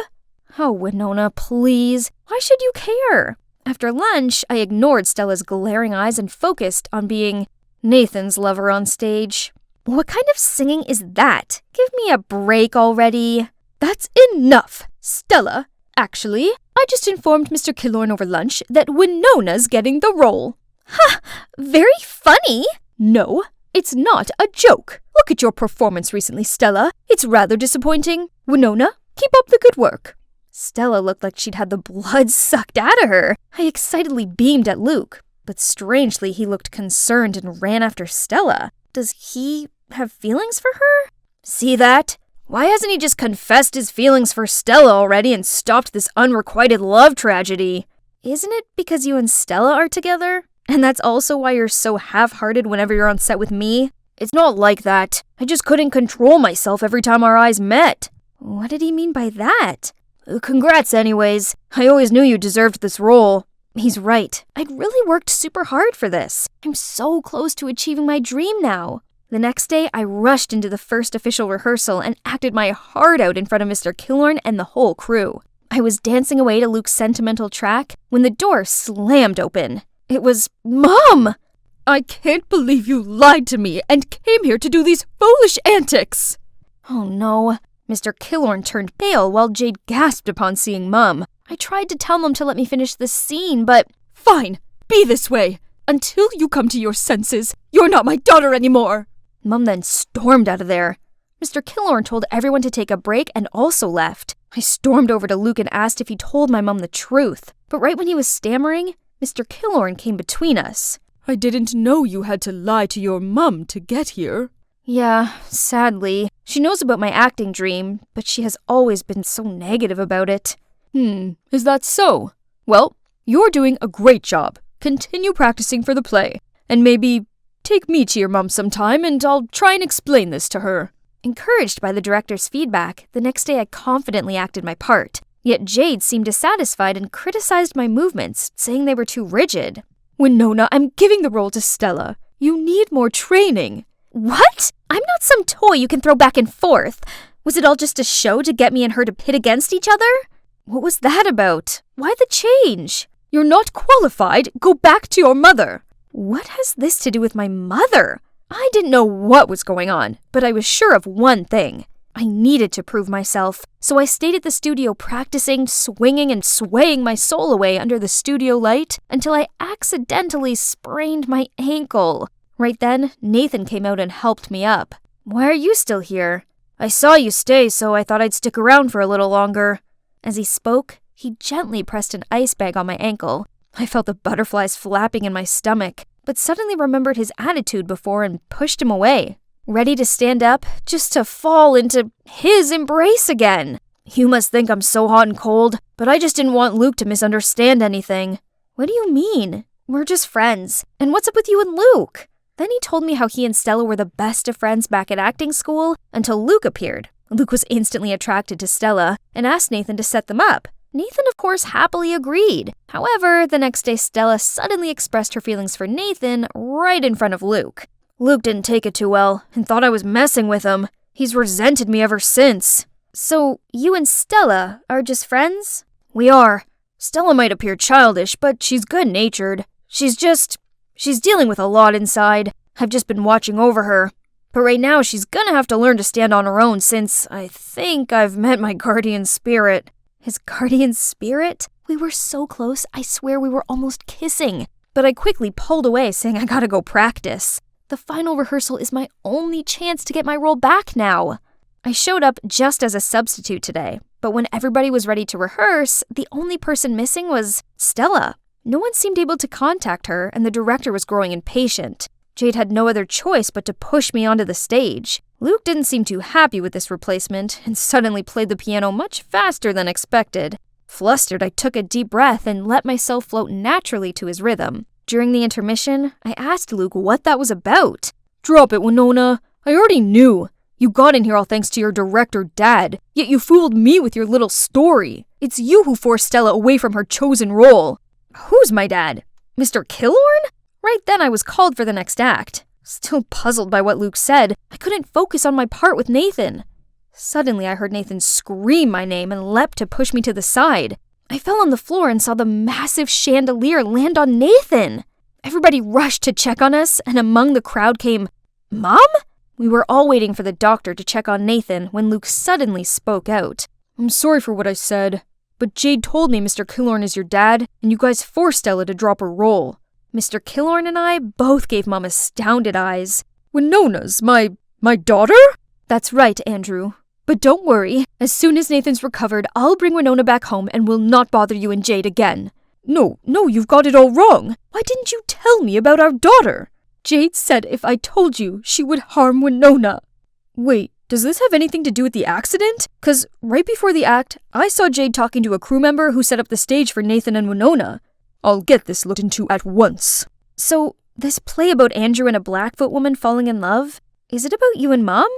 Oh, Winona, please. Why should you care? After lunch, I ignored Stella's glaring eyes and focused on being Nathan's lover on stage. What kind of singing is that? Give me a break already. That's enough, Stella. Actually, I just informed Mr. Killorn over lunch that Winona's getting the role. Ha! Very funny. No, it's not a joke. Look at your performance recently, Stella. It's rather disappointing. Winona, keep up the good work. Stella looked like she'd had the blood sucked out of her. I excitedly beamed at Luke, but strangely he looked concerned and ran after Stella. Does he have feelings for her? See that? Why hasn't he just confessed his feelings for Stella already and stopped this unrequited love tragedy? Isn't it because you and Stella are together? And that's also why you're so half-hearted whenever you're on set with me? It's not like that. I just couldn't control myself every time our eyes met. What did he mean by that? Congrats anyways. I always knew you deserved this role. He's right. I'd really worked super hard for this. I'm so close to achieving my dream now. The next day, I rushed into the first official rehearsal and acted my heart out in front of Mr. Killorn and the whole crew. I was dancing away to Luke's sentimental track when the door slammed open. It was Mom! I can't believe you lied to me and came here to do these foolish antics! Oh no. Mr. Killorn turned pale while Jade gasped upon seeing Mum. I tried to tell Mum to let me finish the scene, but... Fine, be this way. Until you come to your senses, you're not my daughter anymore. Mum then stormed out of there. Mr. Killorn told everyone to take a break and also left. I stormed over to Luke and asked if he told my mum the truth. But right when he was stammering, Mr. Killorn came between us. I didn't know you had to lie to your mum to get here. Yeah, sadly. She knows about my acting dream, but she has always been so negative about it. Is that so? Well, you're doing a great job. Continue practicing for the play. And maybe take me to your mum sometime and I'll try and explain this to her. Encouraged by the director's feedback, the next day I confidently acted my part. Yet Jade seemed dissatisfied and criticized my movements, saying they were too rigid. Winona, I'm giving the role to Stella. You need more training. What? I'm not some toy you can throw back and forth. Was it all just a show to get me and her to pit against each other? What was that about? Why the change? You're not qualified. Go back to your mother. What has this to do with my mother? I didn't know what was going on, but I was sure of one thing. I needed to prove myself, so I stayed at the studio practicing, swinging and swaying my soul away under the studio light until I accidentally sprained my ankle. Right then, Nathan came out and helped me up. "Why are you still here?" "I saw you stay, so I thought I'd stick around for a little longer." As he spoke, he gently pressed an ice bag on my ankle. I felt the butterflies flapping in my stomach, but suddenly remembered his attitude before and pushed him away, ready to stand up just to fall into his embrace again. "You must think I'm so hot and cold, but I just didn't want Luke to misunderstand anything." "What do you mean? We're just friends. And what's up with you and Luke?" Then he told me how he and Stella were the best of friends back at acting school until Luke appeared. Luke was instantly attracted to Stella and asked Nathan to set them up. Nathan, of course, happily agreed. However, the next day Stella suddenly expressed her feelings for Nathan right in front of Luke. "Luke didn't take it too well and thought I was messing with him. He's resented me ever since." "So, you and Stella are just friends?" "We are. Stella might appear childish, but she's good-natured. She's dealing with a lot inside. I've just been watching over her. But right now she's gonna have to learn to stand on her own since I think I've met my guardian spirit." His guardian spirit? We were so close, I swear we were almost kissing. But I quickly pulled away, saying I gotta go practice. The final rehearsal is my only chance to get my role back now. I showed up just as a substitute today, but when everybody was ready to rehearse, the only person missing was Stella. No one seemed able to contact her, and the director was growing impatient. Jade had no other choice but to push me onto the stage. Luke didn't seem too happy with this replacement and suddenly played the piano much faster than expected. Flustered, I took a deep breath and let myself float naturally to his rhythm. During the intermission, I asked Luke what that was about. "Drop it, Winona. I already knew. You got in here all thanks to your director dad, yet you fooled me with your little story. It's you who forced Stella away from her chosen role." "Who's my dad? Mr. Killorn?" Right then I was called for the next act. Still puzzled by what Luke said, I couldn't focus on my part with Nathan. Suddenly I heard Nathan scream my name and leapt to push me to the side. I fell on the floor and saw the massive chandelier land on Nathan. Everybody rushed to check on us, and among the crowd came, "Mom?" We were all waiting for the doctor to check on Nathan when Luke suddenly spoke out. "I'm sorry for what I said, but Jade told me Mr. Killorn is your dad, and you guys forced Stella to drop her role." Mr. Killorn and I both gave Mom astounded eyes. "Winona's my daughter?" "That's right, Andrew. But don't worry. As soon as Nathan's recovered, I'll bring Winona back home and will not bother you and Jade again." No, you've got it all wrong. Why didn't you tell me about our daughter?" "Jade said if I told you, she would harm Winona." "Wait, does this have anything to do with the accident? 'Cause right before the act, I saw Jade talking to a crew member who set up the stage for Nathan and Winona. I'll get this looked into at once." "So, this play about Andrew and a Blackfoot woman falling in love, is it about you and Mom?"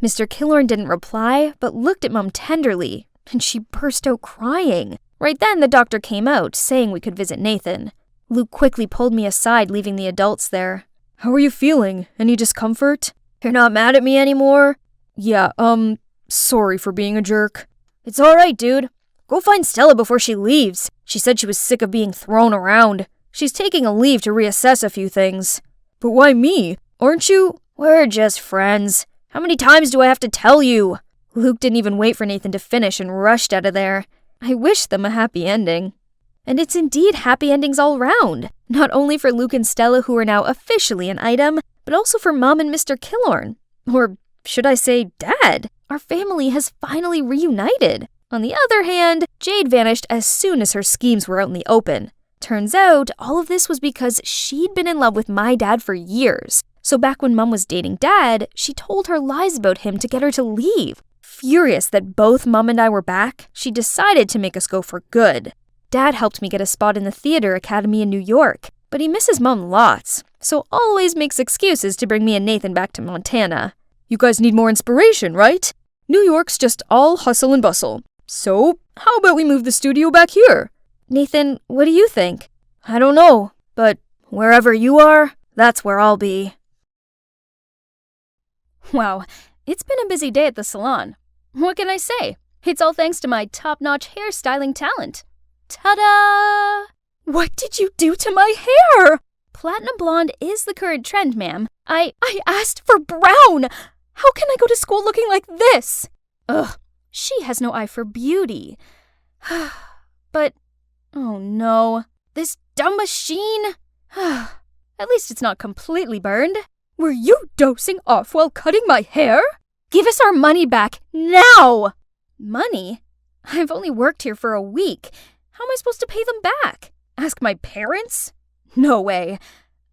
Mr. Killorn didn't reply, but looked at Mom tenderly, and she burst out crying. Right then, the doctor came out, saying we could visit Nathan. Luke quickly pulled me aside, leaving the adults there. "How are you feeling? Any discomfort?" "You're not mad at me anymore?" "Yeah, sorry for being a jerk." "It's alright, dude. Go find Stella before she leaves. She said she was sick of being thrown around. She's taking a leave to reassess a few things." "But why me? Aren't you—" "We're just friends. How many times do I have to tell you?" Luke didn't even wait for Nathan to finish and rushed out of there. I wished them a happy ending. And it's indeed happy endings all round. Not only for Luke and Stella, who are now officially an item, but also for Mom and Mr. Killorn. Or should I say Dad? Our family has finally reunited. On the other hand, Jade vanished as soon as her schemes were out in the open. Turns out, all of this was because she'd been in love with my dad for years. So back when Mom was dating Dad, she told her lies about him to get her to leave. Furious that both Mom and I were back, she decided to make us go for good. Dad helped me get a spot in the theater academy in New York, but he misses Mom lots, so always makes excuses to bring me and Nathan back to Montana. "You guys need more inspiration, right? New York's just all hustle and bustle. So, how about we move the studio back here?" "Nathan, what do you think?" "I don't know, but wherever you are, that's where I'll be." Wow, it's been a busy day at the salon. What can I say? It's all thanks to my top-notch hairstyling talent. Ta-da! What did you do to my hair? Platinum blonde is the current trend, ma'am. I asked for brown! How can I go to school looking like this? Ugh, she has no eye for beauty. But, oh no, this dumb machine. At least it's not completely burned. Were you dozing off while cutting my hair? Give us our money back now! Money? I've only worked here for a week. How am I supposed to pay them back? Ask my parents? No way.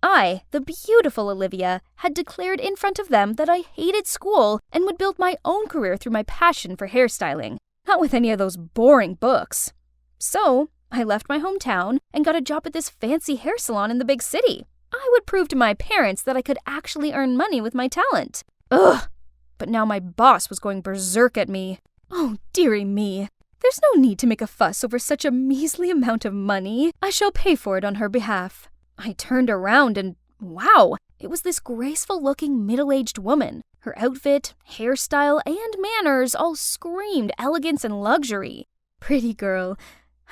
I, the beautiful Olivia, had declared in front of them that I hated school and would build my own career through my passion for hairstyling, not with any of those boring books. So, I left my hometown and got a job at this fancy hair salon in the big city. I would prove to my parents that I could actually earn money with my talent. Ugh! But now my boss was going berserk at me. Oh, dearie me. There's no need to make a fuss over such a measly amount of money. I shall pay for it on her behalf. I turned around and, wow, it was this graceful-looking middle-aged woman. Her outfit, hairstyle, and manners all screamed elegance and luxury. Pretty girl,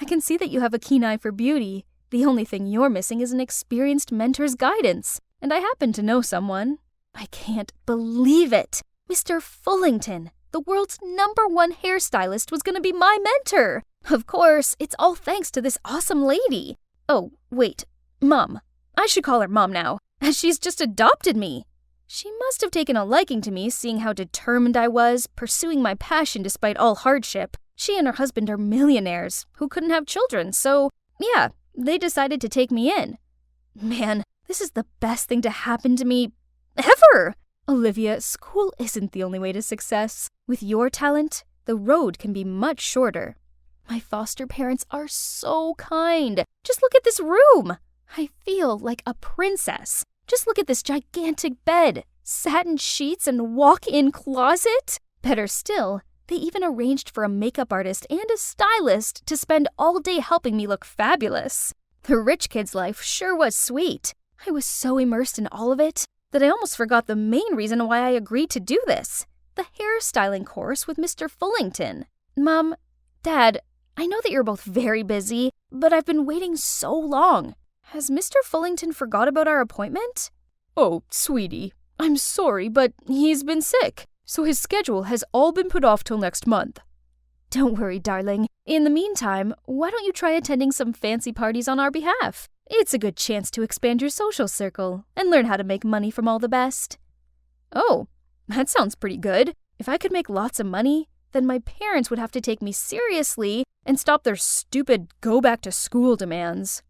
I can see that you have a keen eye for beauty. The only thing you're missing is an experienced mentor's guidance. And I happen to know someone. I can't believe it. Mr. Fullington, the world's #1 hairstylist, was going to be my mentor. Of course, it's all thanks to this awesome lady. Oh, wait, Mom. I should call her Mom now, as she's just adopted me. She must have taken a liking to me, seeing how determined I was, pursuing my passion despite all hardship. She and her husband are millionaires who couldn't have children, so, yeah, they decided to take me in. Man, this is the best thing to happen to me ever! Olivia, school isn't the only way to success. With your talent, the road can be much shorter. My foster parents are so kind. Just look at this room. I feel like a princess. Just look at this gigantic bed, satin sheets, and walk-in closet. Better still, they even arranged for a makeup artist and a stylist to spend all day helping me look fabulous. The rich kid's life sure was sweet. I was so immersed in all of it that I almost forgot the main reason why I agreed to do this. The hairstyling course with Mr. Fullington. Mom, Dad, I know that you're both very busy, but I've been waiting so long. Has Mr. Fullington forgot about our appointment? Oh, sweetie, I'm sorry, but he's been sick, so his schedule has all been put off till next month. Don't worry, darling. In the meantime, why don't you try attending some fancy parties on our behalf? It's a good chance to expand your social circle and learn how to make money from all the best. Oh, that sounds pretty good. If I could make lots of money, then my parents would have to take me seriously and stop their stupid go-back-to-school demands.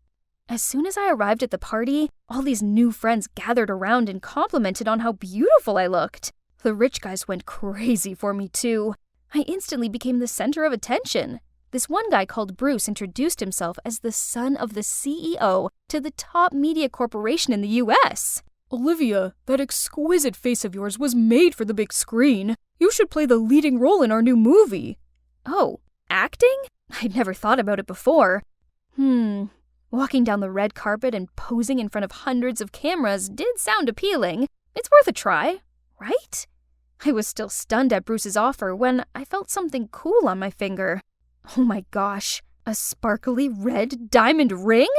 As soon as I arrived at the party, all these new friends gathered around and complimented on how beautiful I looked. The rich guys went crazy for me, too. I instantly became the center of attention. This one guy called Bruce introduced himself as the son of the CEO to the top media corporation in the U.S. Olivia, that exquisite face of yours was made for the big screen. You should play the leading role in our new movie. Oh, acting? I'd never thought about it before. Walking down the red carpet and posing in front of hundreds of cameras did sound appealing. It's worth a try, right? I was still stunned at Bruce's offer when I felt something cool on my finger. Oh my gosh, a sparkly red diamond ring?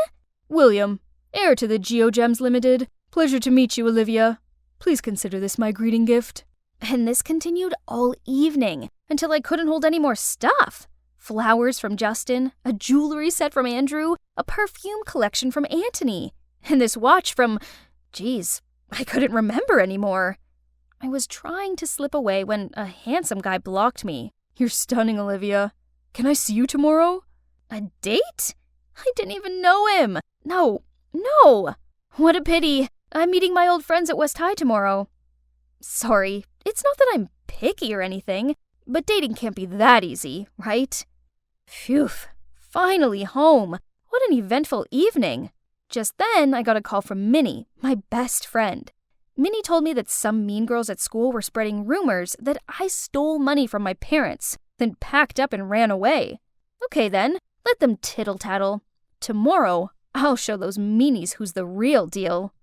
William, heir to the GeoGems Limited. Pleasure to meet you, Olivia. Please consider this my greeting gift. And this continued all evening, until I couldn't hold any more stuff. Flowers from Justin, a jewelry set from Andrew, a perfume collection from Anthony, and this watch from... I couldn't remember anymore. I was trying to slip away when a handsome guy blocked me. You're stunning, Olivia. Can I see you tomorrow? A date? I didn't even know him. No. What a pity. I'm meeting my old friends at West High tomorrow. Sorry, it's not that I'm picky or anything, but dating can't be that easy, right? Phew, finally home. What an eventful evening. Just then, I got a call from Minnie, my best friend. Minnie told me that some mean girls at school were spreading rumors that I stole money from my parents, then packed up and ran away. Okay then, let them tittle-tattle. Tomorrow, I'll show those meanies who's the real deal.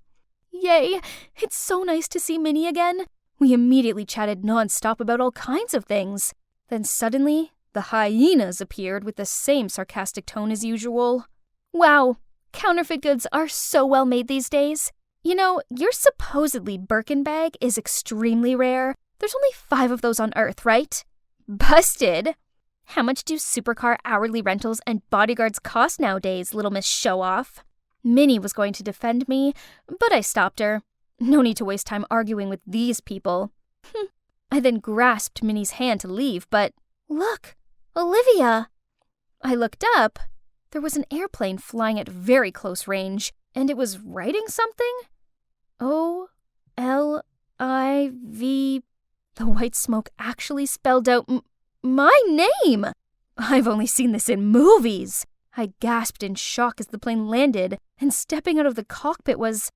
Yay! It's so nice to see Minnie again. We immediately chatted non-stop about all kinds of things. Then suddenly, the hyenas appeared with the same sarcastic tone as usual. Wow, counterfeit goods are so well made these days. You know, your supposedly Birkin bag is extremely rare. There's only 5 of those on Earth, right? Busted! How much do supercar hourly rentals and bodyguards cost nowadays, little Miss Show-Off? Minnie was going to defend me, but I stopped her. No need to waste time arguing with these people. I then grasped Minnie's hand to leave, but look, Olivia! I looked up. There was an airplane flying at very close range, and it was writing something? O-L-I-V... The white smoke actually spelled out my name! I've only seen this in movies. I gasped in shock as the plane landed, and stepping out of the cockpit was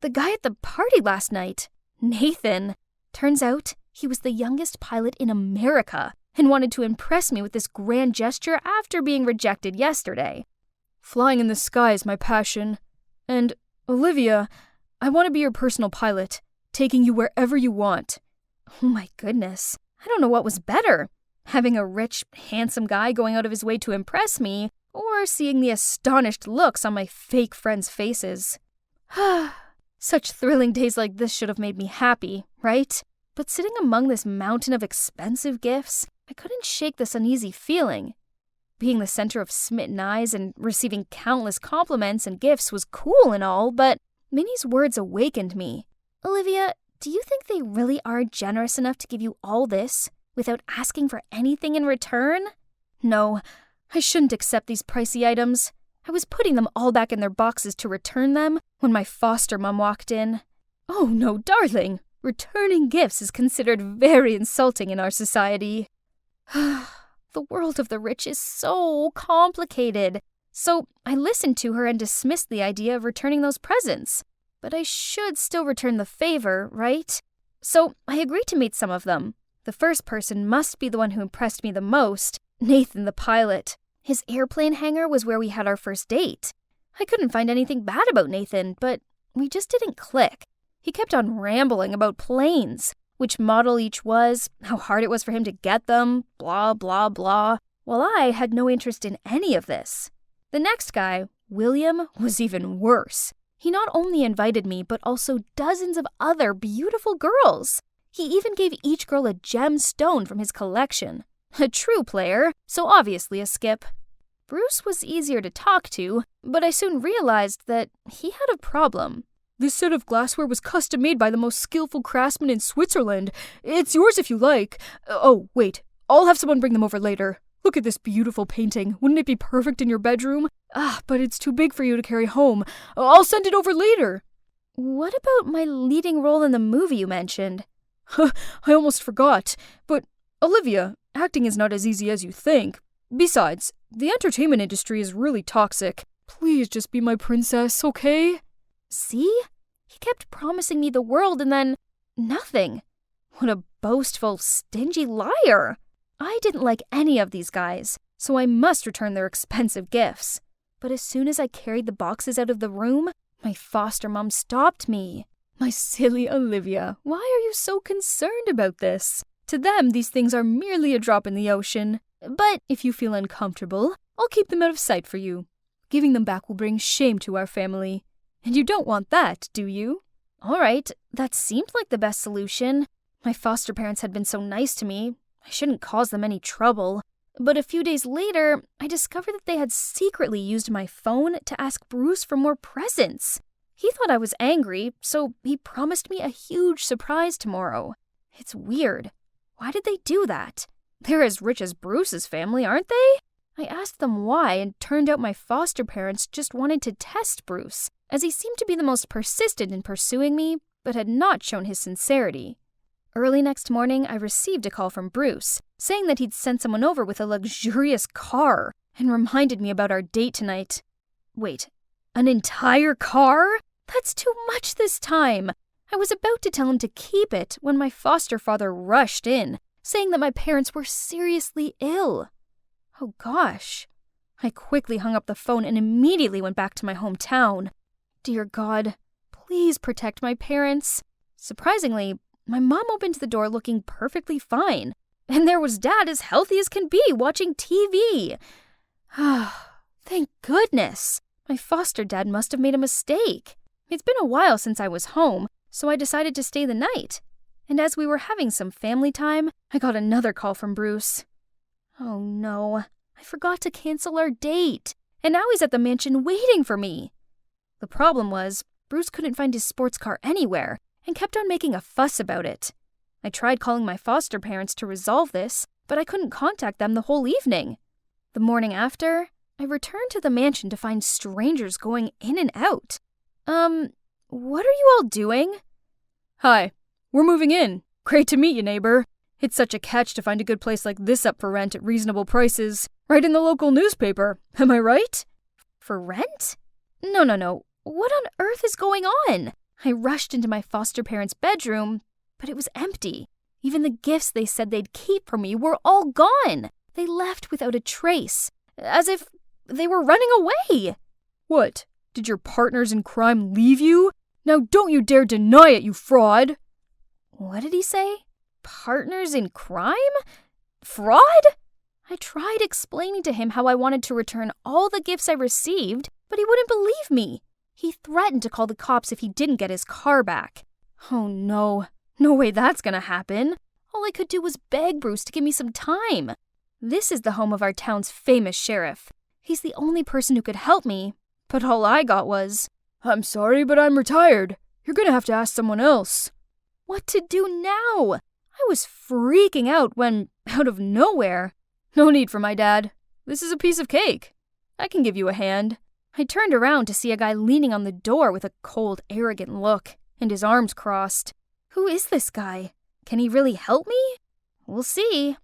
the guy at the party last night, Nathan. Turns out he was the youngest pilot in America and wanted to impress me with this grand gesture after being rejected yesterday. Flying in the sky is my passion. And, Olivia, I want to be your personal pilot, taking you wherever you want. Oh my goodness, I don't know what was better, having a rich, handsome guy going out of his way to impress me, or seeing the astonished looks on my fake friends' faces. Such thrilling days like this should have made me happy, right? But sitting among this mountain of expensive gifts, I couldn't shake this uneasy feeling. Being the center of smitten eyes and receiving countless compliments and gifts was cool and all, but Minnie's words awakened me. Olivia, do you think they really are generous enough to give you all this without asking for anything in return? No, I shouldn't accept these pricey items. I was putting them all back in their boxes to return them when my foster mom walked in. Oh no, darling, returning gifts is considered very insulting in our society. The world of the rich is so complicated. So I listened to her and dismissed the idea of returning those presents. But I should still return the favor, right? So I agreed to meet some of them. The first person must be the one who impressed me the most, Nathan the pilot. His airplane hangar was where we had our first date. I couldn't find anything bad about Nathan, but we just didn't click. He kept on rambling about planes, which model each was, how hard it was for him to get them, blah, blah, blah, while I had no interest in any of this. The next guy, William, was even worse. He not only invited me, but also dozens of other beautiful girls. He even gave each girl a gemstone from his collection. A true player, so obviously a skip. Bruce was easier to talk to, but I soon realized that he had a problem. This set of glassware was custom made by the most skillful craftsman in Switzerland. It's yours if you like. Oh, wait, I'll have someone bring them over later. Look at this beautiful painting. Wouldn't it be perfect in your bedroom? But it's too big for you to carry home. I'll send it over later. What about my leading role in the movie you mentioned? I almost forgot. But, Olivia, acting is not as easy as you think. Besides, the entertainment industry is really toxic. Please just be my princess, okay? See? He kept promising me the world and then nothing. What a boastful, stingy liar. I didn't like any of these guys, so I must return their expensive gifts. But as soon as I carried the boxes out of the room, my foster mom stopped me. My silly Olivia, why are you so concerned about this? To them, these things are merely a drop in the ocean. But if you feel uncomfortable, I'll keep them out of sight for you. Giving them back will bring shame to our family. And you don't want that, do you? All right, that seemed like the best solution. My foster parents had been so nice to me. I shouldn't cause them any trouble. But a few days later, I discovered that they had secretly used my phone to ask Bruce for more presents. He thought I was angry, so he promised me a huge surprise tomorrow. It's weird. Why did they do that? They're as rich as Bruce's family, aren't they? I asked them why, and turned out my foster parents just wanted to test Bruce, as he seemed to be the most persistent in pursuing me, but had not shown his sincerity. Early next morning, I received a call from Bruce, saying that he'd sent someone over with a luxurious car, and reminded me about our date tonight. Wait, an entire car? That's too much this time. I was about to tell him to keep it when my foster father rushed in, saying that my parents were seriously ill. Oh gosh. I quickly hung up the phone and immediately went back to my hometown. Dear God, please protect my parents. Surprisingly, my mom opened the door looking perfectly fine, and there was Dad as healthy as can be watching TV. Thank goodness. My foster dad must have made a mistake. It's been a while since I was home, so I decided to stay the night. And as we were having some family time, I got another call from Bruce. Oh no, I forgot to cancel our date, and now he's at the mansion waiting for me. The problem was, Bruce couldn't find his sports car anywhere and kept on making a fuss about it. I tried calling my foster parents to resolve this, but I couldn't contact them the whole evening. The morning after, I returned to the mansion to find strangers going in and out. What are you all doing? Hi, we're moving in. Great to meet you, neighbor. It's such a catch to find a good place like this up for rent at reasonable prices, right in the local newspaper. Am I right? For rent? No. What on earth is going on? I rushed into my foster parents' bedroom, but it was empty. Even the gifts they said they'd keep for me were all gone. They left without a trace, as if they were running away. What? Did your partners in crime leave you? Now don't you dare deny it, you fraud! What did he say? Partners in crime? Fraud? I tried explaining to him how I wanted to return all the gifts I received, but he wouldn't believe me. He threatened to call the cops if he didn't get his car back. Oh no. No way that's gonna happen. All I could do was beg Bruce to give me some time. This is the home of our town's famous sheriff. He's the only person who could help me, but all I got was, I'm sorry, but I'm retired. You're gonna have to ask someone else. What to do now? I was freaking out when, out of nowhere, no need for my dad. This is a piece of cake. I can give you a hand. I turned around to see a guy leaning on the door with a cold, arrogant look, and his arms crossed. Who is this guy? Can he really help me? We'll see.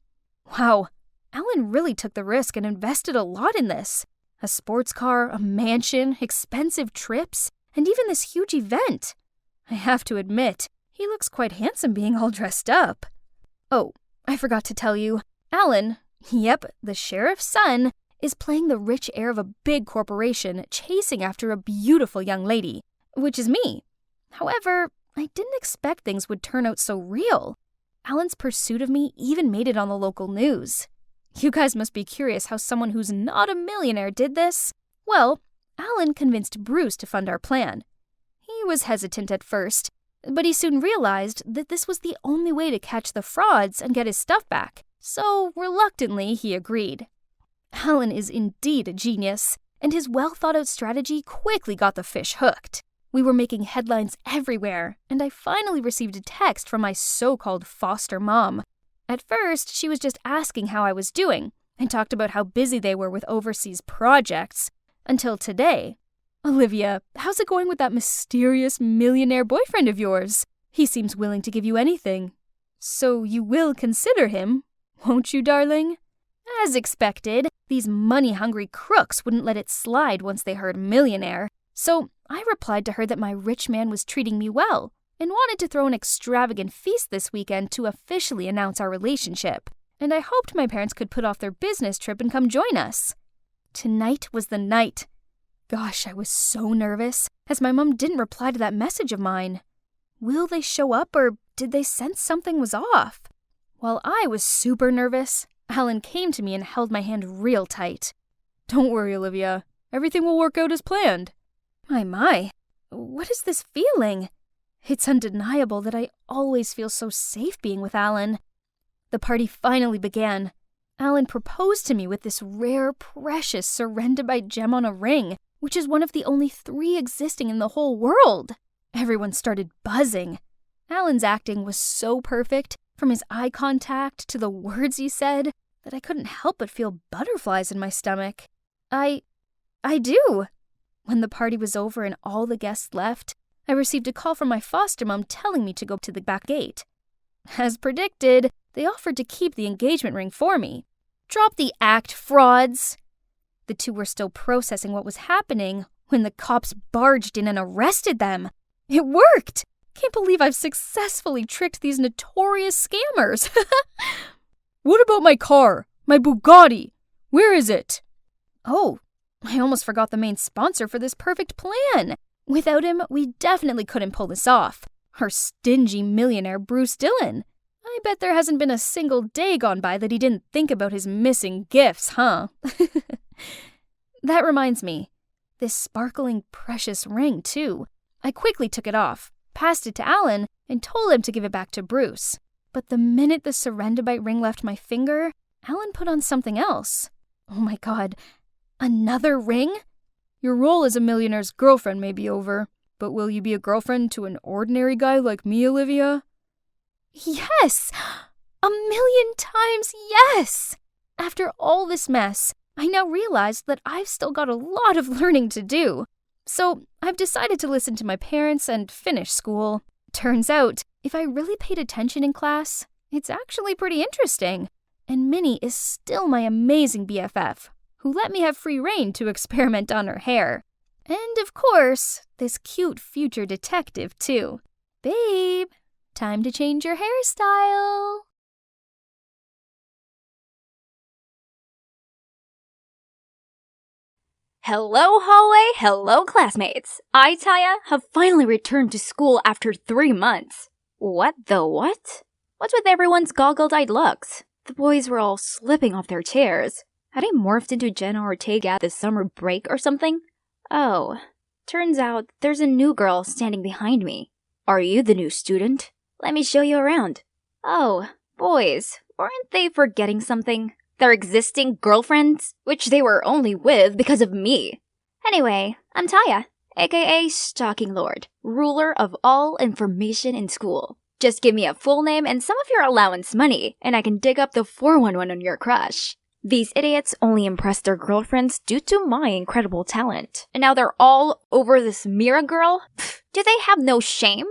Wow, Alan really took the risk and invested a lot in this. A sports car, a mansion, expensive trips, and even this huge event. I have to admit, he looks quite handsome being all dressed up. Oh, I forgot to tell you, Alan, yep, the sheriff's son, is playing the rich heir of a big corporation chasing after a beautiful young lady, which is me. However, I didn't expect things would turn out so real. Alan's pursuit of me even made it on the local news. You guys must be curious how someone who's not a millionaire did this. Well, Alan convinced Bruce to fund our plan. He was hesitant at first, but he soon realized that this was the only way to catch the frauds and get his stuff back, so reluctantly he agreed. Alan is indeed a genius, and his well-thought-out strategy quickly got the fish hooked. We were making headlines everywhere, and I finally received a text from my so-called foster mom. At first, she was just asking how I was doing, and talked about how busy they were with overseas projects, until today. Olivia, how's it going with that mysterious millionaire boyfriend of yours? He seems willing to give you anything. So you will consider him, won't you, darling? As expected, these money-hungry crooks wouldn't let it slide once they heard millionaire, so I replied to her that my rich man was treating me well and wanted to throw an extravagant feast this weekend to officially announce our relationship, and I hoped my parents could put off their business trip and come join us. Tonight was the night. Gosh, I was so nervous, as my mom didn't reply to that message of mine. Will they show up, or did they sense something was off? While I was super nervous, Alan came to me and held my hand real tight. Don't worry, Olivia. Everything will work out as planned. My. What is this feeling? It's undeniable that I always feel so safe being with Alan. The party finally began. Alan proposed to me with this rare, precious Serendipite gem on a ring, which is one of the only 3 existing in the whole world. Everyone started buzzing. Alan's acting was so perfect, from his eye contact to the words he said, that I couldn't help but feel butterflies in my stomach. I do. When the party was over and all the guests left, I received a call from my foster mom telling me to go to the back gate. As predicted, they offered to keep the engagement ring for me. Drop the act, frauds! The 2 were still processing what was happening when the cops barged in and arrested them. It worked! Can't believe I've successfully tricked these notorious scammers. What about my car? My Bugatti? Where is it? Oh, I almost forgot the main sponsor for this perfect plan. Without him, we definitely couldn't pull this off. Our stingy millionaire Bruce Dillon. I bet there hasn't been a single day gone by that he didn't think about his missing gifts, huh? That reminds me. This sparkling, precious ring, too. I quickly took it off, passed it to Alan, and told him to give it back to Bruce. But the minute the Serendibite ring left my finger, Alan put on something else. Oh my god, another ring? Your role as a millionaire's girlfriend may be over, but will you be a girlfriend to an ordinary guy like me, Olivia? Yes! 1,000,000 times yes! After all this mess, I now realize that I've still got a lot of learning to do. So I've decided to listen to my parents and finish school. Turns out, if I really paid attention in class, it's actually pretty interesting. And Minnie is still my amazing BFF, who let me have free rein to experiment on her hair. And of course, this cute future detective too. Babe, time to change your hairstyle. Hello, hallway. Hello, classmates. I, Taya, have finally returned to school after 3 months. What the what? What's with everyone's goggled-eyed looks? The boys were all slipping off their chairs. Had I morphed into Jenna Ortega at the summer break or something? Oh, turns out there's a new girl standing behind me. Are you the new student? Let me show you around. Oh, boys, weren't they forgetting something? Their existing girlfriends, which they were only with because of me. Anyway, I'm Taya, aka Stalking Lord, ruler of all information in school. Just give me a full name and some of your allowance money, and I can dig up the 411 on your crush. These idiots only impress their girlfriends due to my incredible talent. And now they're all over this Mira girl? Pfft, do they have no shame?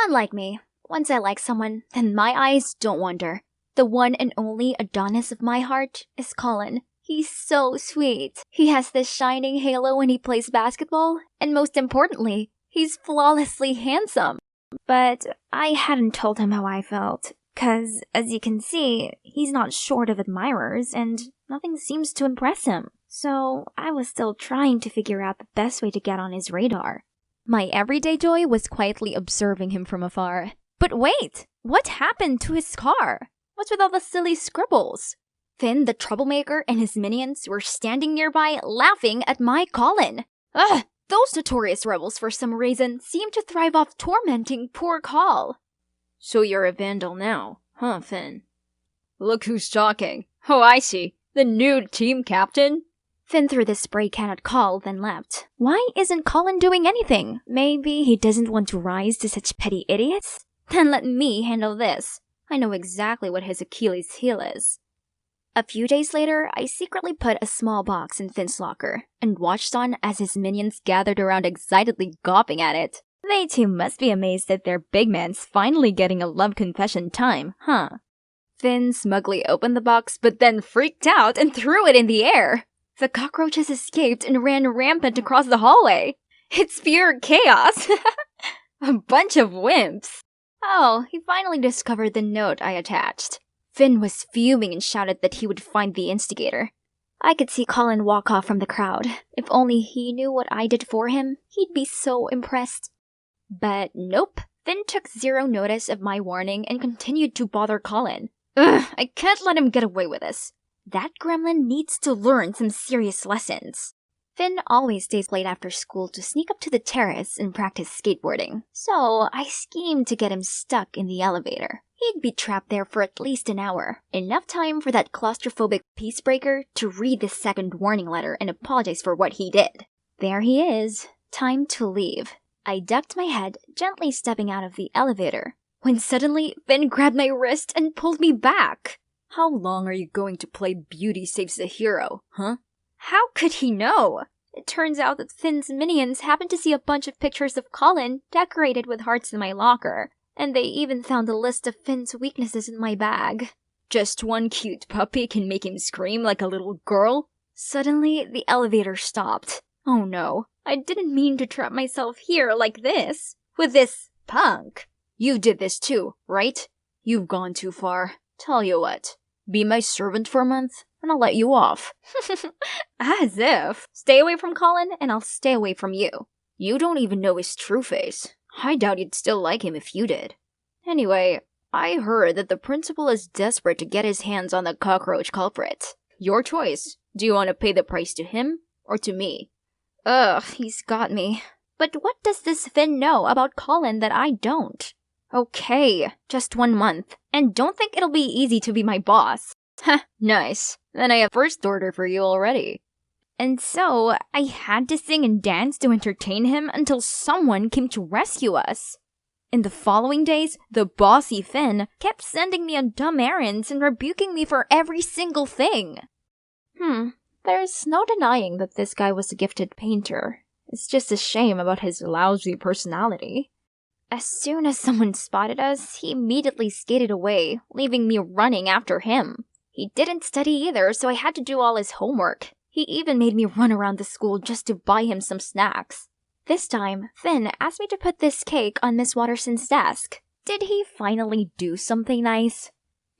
Unlike me, once I like someone, then my eyes don't wander. The one and only Adonis of my heart is Colin. He's so sweet. He has this shining halo when he plays basketball, and most importantly, he's flawlessly handsome. But I hadn't told him how I felt, 'cause, as you can see, he's not short of admirers, and nothing seems to impress him. So I was still trying to figure out the best way to get on his radar. My everyday joy was quietly observing him from afar. But wait! What happened to his car? What's with all the silly scribbles? Finn, the troublemaker, and his minions were standing nearby laughing at my Colin. Ugh! Those notorious rebels, for some reason, seem to thrive off tormenting poor Col. So you're a vandal now, huh, Finn? Look who's talking. Oh, I see. The new team captain? Finn threw the spray can at Col, then left. Why isn't Colin doing anything? Maybe he doesn't want to rise to such petty idiots? Then let me handle this. I know exactly what his Achilles heel is. A few days later, I secretly put a small box in Finn's locker and watched on as his minions gathered around excitedly gawping at it. They too must be amazed that their big man's finally getting a love confession time, huh? Finn smugly opened the box but then freaked out and threw it in the air. The cockroaches escaped and ran rampant across the hallway. It's pure chaos. A bunch of wimps. Oh, he finally discovered the note I attached. Finn was fuming and shouted that he would find the instigator. I could see Colin walk off from the crowd. If only he knew what I did for him, he'd be so impressed. But nope, Finn took zero notice of my warning and continued to bother Colin. Ugh, I can't let him get away with this. That gremlin needs to learn some serious lessons. Finn always stays late after school to sneak up to the terrace and practice skateboarding. So I schemed to get him stuck in the elevator. He'd be trapped there for at least an hour. Enough time for that claustrophobic peacebreaker to read the second warning letter and apologize for what he did. There he is. Time to leave. I ducked my head, gently stepping out of the elevator, when suddenly Finn grabbed my wrist and pulled me back. How long are you going to play Beauty Saves the Hero, huh? How could he know? It turns out that Finn's minions happened to see a bunch of pictures of Colin decorated with hearts in my locker, and they even found a list of Finn's weaknesses in my bag. Just one cute puppy can make him scream like a little girl? Suddenly, the elevator stopped. Oh no, I didn't mean to trap myself here like this, with this punk. You did this too, right? You've gone too far. Tell you what, be my servant for a month, and I'll let you off. As if. Stay away from Colin, and I'll stay away from you. You don't even know his true face. I doubt you'd still like him if you did. Anyway, I heard that the principal is desperate to get his hands on the cockroach culprit. Your choice. Do you want to pay the price to him, or to me? Ugh, he's got me. But what does this Finn know about Colin that I don't? Okay, just 1 month, and don't think it'll be easy to be my boss. Heh, nice. Then I have first order for you already. And so, I had to sing and dance to entertain him until someone came to rescue us. In the following days, the bossy Finn kept sending me on dumb errands and rebuking me for every single thing. There's no denying that this guy was a gifted painter. It's just a shame about his lousy personality. As soon as someone spotted us, he immediately skated away, leaving me running after him. He didn't study either, so I had to do all his homework. He even made me run around the school just to buy him some snacks. This time, Finn asked me to put this cake on Miss Watterson's desk. Did he finally do something nice?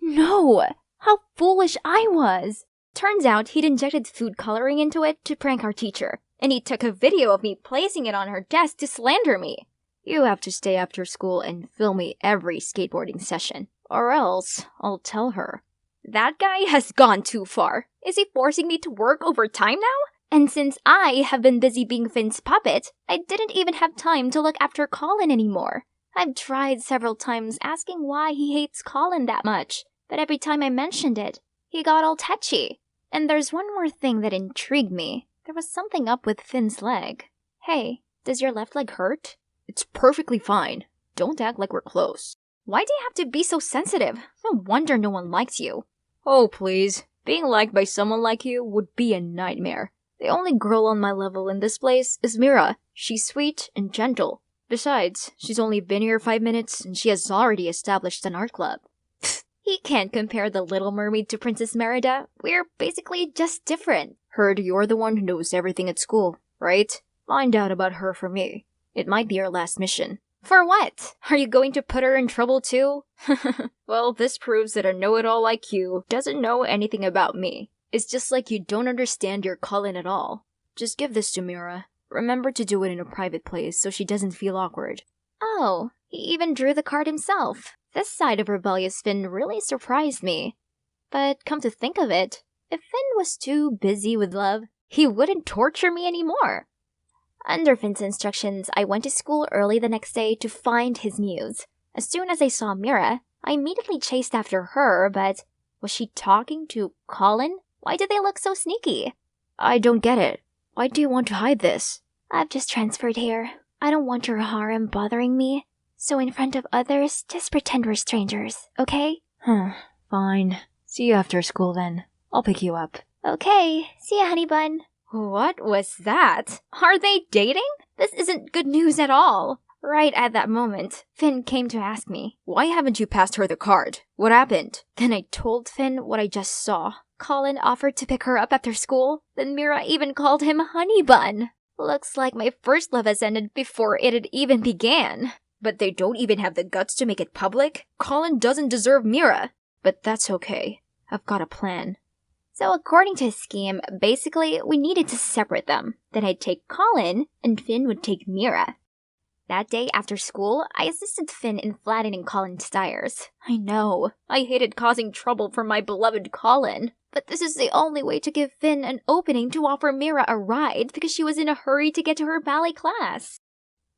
No! How foolish I was! Turns out he'd injected food coloring into it to prank our teacher, and he took a video of me placing it on her desk to slander me. You have to stay after school and film me every skateboarding session, or else I'll tell her. That guy has gone too far. Is he forcing me to work overtime now? And since I have been busy being Finn's puppet, I didn't even have time to look after Colin anymore. I've tried several times asking why he hates Colin that much, but every time I mentioned it, he got all touchy. And there's one more thing that intrigued me. There was something up with Finn's leg. Hey, does your left leg hurt? It's perfectly fine. Don't act like we're close. Why do you have to be so sensitive? No wonder no one likes you. Oh, please. Being liked by someone like you would be a nightmare. The only girl on my level in this place is Mira. She's sweet and gentle. Besides, she's only been here 5 minutes and she has already established an art club. He can't compare the Little Mermaid to Princess Merida. We're basically just different. Heard you're the one who knows everything at school, right? Find out about her for me. It might be our last mission. For what? Are you going to put her in trouble too? Well, this proves that a know-it-all like you doesn't know anything about me. It's just like you don't understand your Colin at all. Just give this to Mira. Remember to do it in a private place so she doesn't feel awkward. Oh, he even drew the card himself. This side of rebellious Finn really surprised me. But come to think of it, if Finn was too busy with love, he wouldn't torture me anymore. Under Finn's instructions, I went to school early the next day to find his muse. As soon as I saw Mira, I immediately chased after her, but was she talking to Colin? Why did they look so sneaky? I don't get it. Why do you want to hide this? I've just transferred here. I don't want your harem bothering me. So in front of others, just pretend we're strangers, okay? Fine. See you after school then. I'll pick you up. Okay, see ya, honey bun. What was that? Are they dating? This isn't good news at all. Right at that moment, Finn came to ask me, Why haven't you passed her the card? What happened? Then I told Finn what I just saw. Colin offered to pick her up after school. Then Mira even called him Honey Bun. Looks like my first love has ended before it had even began. But they don't even have the guts to make it public? Colin doesn't deserve Mira. But that's okay. I've got a plan. So according to his scheme, basically, we needed to separate them. Then I'd take Colin, and Finn would take Mira. That day after school, I assisted Finn in flattening Colin's tires. I know, I hated causing trouble for my beloved Colin. But this is the only way to give Finn an opening to offer Mira a ride because she was in a hurry to get to her ballet class.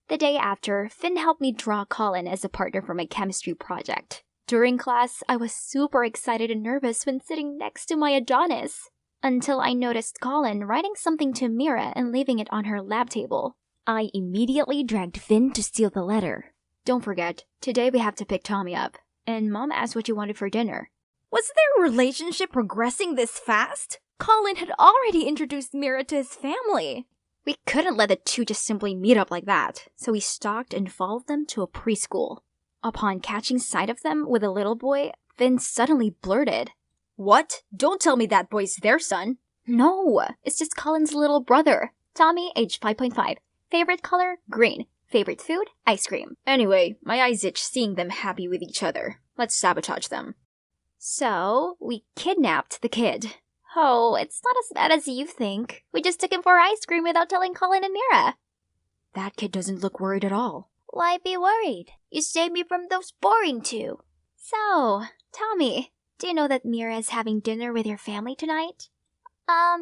The day after, Finn helped me draw Colin as a partner for my chemistry project. During class, I was super excited and nervous when sitting next to my Adonis, until I noticed Colin writing something to Mira and leaving it on her lab table. I immediately dragged Finn to steal the letter. Don't forget, today we have to pick Tommy up, and Mom asked what you wanted for dinner. Was their relationship progressing this fast? Colin had already introduced Mira to his family. We couldn't let the two just simply meet up like that, so we stalked and followed them to a preschool. Upon catching sight of them with a little boy, Finn suddenly blurted, What? Don't tell me that boy's their son. No, it's just Colin's little brother. Tommy, age 5.5. Favorite color? Green. Favorite food? Ice cream. Anyway, my eyes itch seeing them happy with each other. Let's sabotage them. So, we kidnapped the kid. Oh, it's not as bad as you think. We just took him for ice cream without telling Colin and Mira. That kid doesn't look worried at all. Why be worried? You saved me from those boring two. So, Tommy, do you know that Mira is having dinner with your family tonight?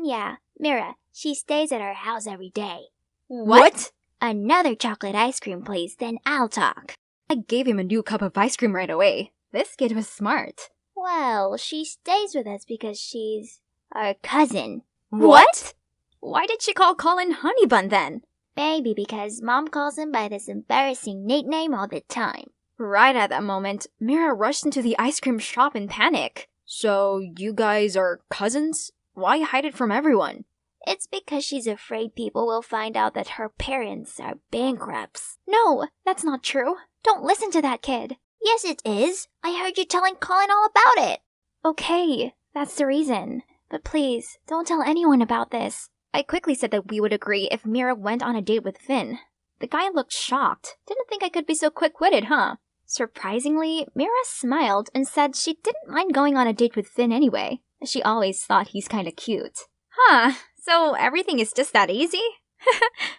Yeah, Mira. She stays at our house every day. What? another chocolate ice cream, please, then I'll talk. I gave him a new cup of ice cream right away. This kid was smart. Well, she stays with us because she's our cousin. What? Why did she call Colin Honey Bun then? Baby, because Mom calls him by this embarrassing nickname all the time. Right at that moment, Mira rushed into the ice cream shop in panic. So, you guys are cousins? Why hide it from everyone? It's because she's afraid people will find out that her parents are bankrupts. No, that's not true. Don't listen to that kid. Yes, it is. I heard you telling Colin all about it. Okay, that's the reason. But please, don't tell anyone about this. I quickly said that we would agree if Mira went on a date with Finn. The guy looked shocked. Didn't think I could be so quick-witted, huh? Surprisingly, Mira smiled and said she didn't mind going on a date with Finn anyway. She always thought he's kinda cute. Huh, so everything is just that easy?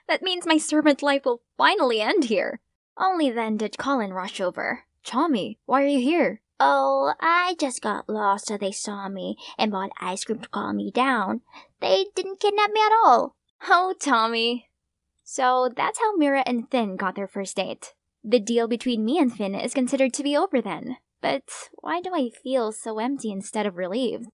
That means my servant life will finally end here. Only then did Colin rush over. Tommy, why are you here? Oh, I just got lost so they saw me and bought ice cream to calm me down. They didn't kidnap me at all. Oh, Tommy. So that's how Mira and Finn got their first date. The deal between me and Finn is considered to be over then. But why do I feel so empty instead of relieved?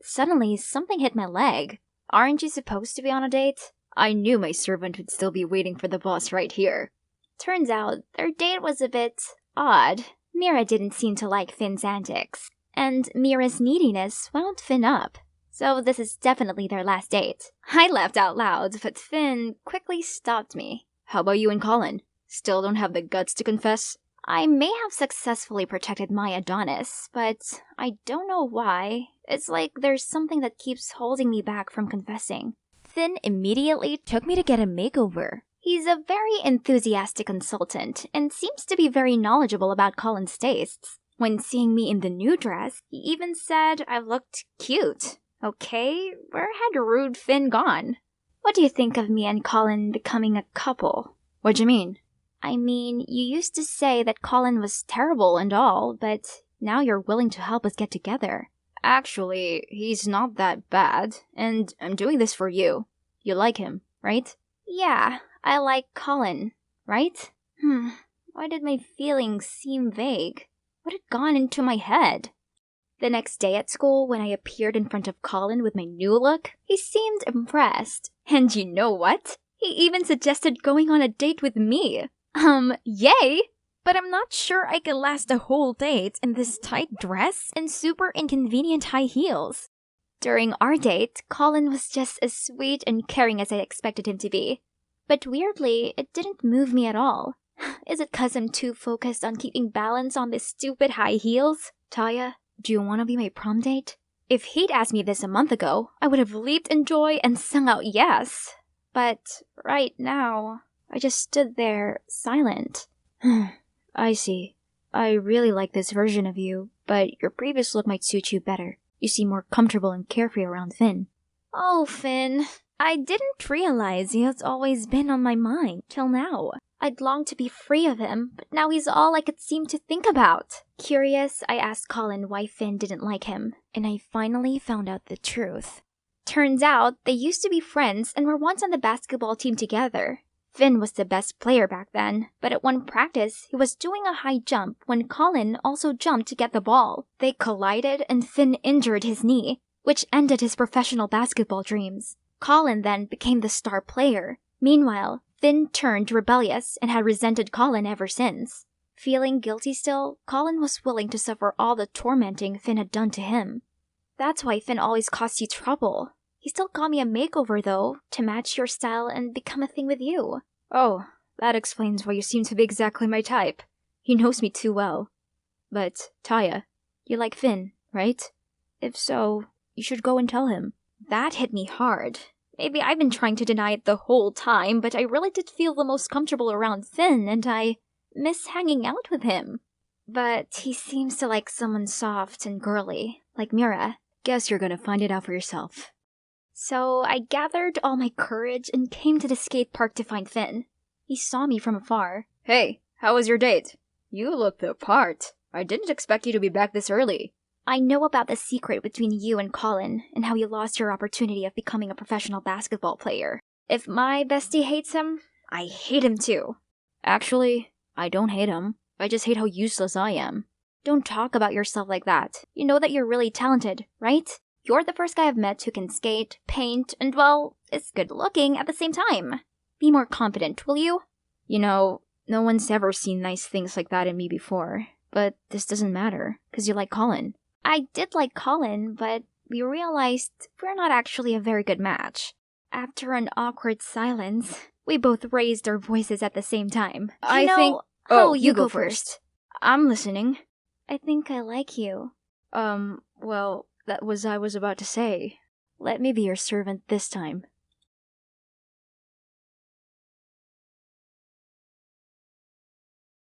Suddenly, something hit my leg. Aren't you supposed to be on a date? I knew my servant would still be waiting for the boss right here. Turns out, their date was a bit odd. Mira didn't seem to like Finn's antics, and Mira's neediness wound Finn up. So this is definitely their last date. I laughed out loud, but Finn quickly stopped me. How about you and Colin? Still don't have the guts to confess? I may have successfully protected my Adonis, but I don't know why. It's like there's something that keeps holding me back from confessing. Finn immediately took me to get a makeover. He's a very enthusiastic consultant and seems to be very knowledgeable about Colin's tastes. When seeing me in the new dress, he even said I looked cute. Okay, where had rude Finn gone? What do you think of me and Colin becoming a couple? What do you mean? I mean, you used to say that Colin was terrible and all, but now you're willing to help us get together. Actually, he's not that bad, and I'm doing this for you. You like him, right? Yeah, I like Colin, right? Why did my feelings seem vague? What had gone into my head? The next day at school, when I appeared in front of Colin with my new look, he seemed impressed. And you know what? He even suggested going on a date with me. Yay! But I'm not sure I can last a whole date in this tight dress and super inconvenient high heels. During our date, Colin was just as sweet and caring as I expected him to be. But weirdly, it didn't move me at all. Is it 'cause I'm too focused on keeping balance on these stupid high heels? Taya, do you want to be my prom date? If he'd asked me this a month ago, I would have leaped in joy and sung out yes. But right now, I just stood there, silent. I see. I really like this version of you, but your previous look might suit you better. You seem more comfortable and carefree around Finn. Oh, Finn. I didn't realize he has always been on my mind till now. I'd longed to be free of him, but now he's all I could seem to think about. Curious, I asked Colin why Finn didn't like him, and I finally found out the truth. Turns out, they used to be friends and were once on the basketball team together. Finn was the best player back then, but at one practice, he was doing a high jump when Colin also jumped to get the ball. They collided and Finn injured his knee, which ended his professional basketball dreams. Colin then became the star player. Meanwhile, Finn turned rebellious and had resented Colin ever since. Feeling guilty still, Colin was willing to suffer all the tormenting Finn had done to him. That's why Finn always caused you trouble. He still got me a makeover, though, to match your style and become a thing with you. Oh, that explains why you seem to be exactly my type. He knows me too well. But, Taya, you like Finn, right? If so, you should go and tell him. That hit me hard. Maybe I've been trying to deny it the whole time, but I really did feel the most comfortable around Finn, and I miss hanging out with him. But he seems to like someone soft and girly, like Mira. Guess you're gonna find it out for yourself. So I gathered all my courage and came to the skate park to find Finn. He saw me from afar. Hey, how was your date? You look the part. I didn't expect you to be back this early. I know about the secret between you and Colin, and how you lost your opportunity of becoming a professional basketball player. If my bestie hates him, I hate him too. Actually, I don't hate him. I just hate how useless I am. Don't talk about yourself like that. You know that you're really talented, right? You're the first guy I've met who can skate, paint, and, well, is good looking at the same time. Be more confident, will you? You know, no one's ever seen nice things like that in me before. But this doesn't matter, because you like Colin. I did like Colin, but we realized we're not actually a very good match. After an awkward silence, we both raised our voices at the same time. Oh, you go first. I'm listening. I think I like you. Well, that was I was about to say. Let me be your servant this time.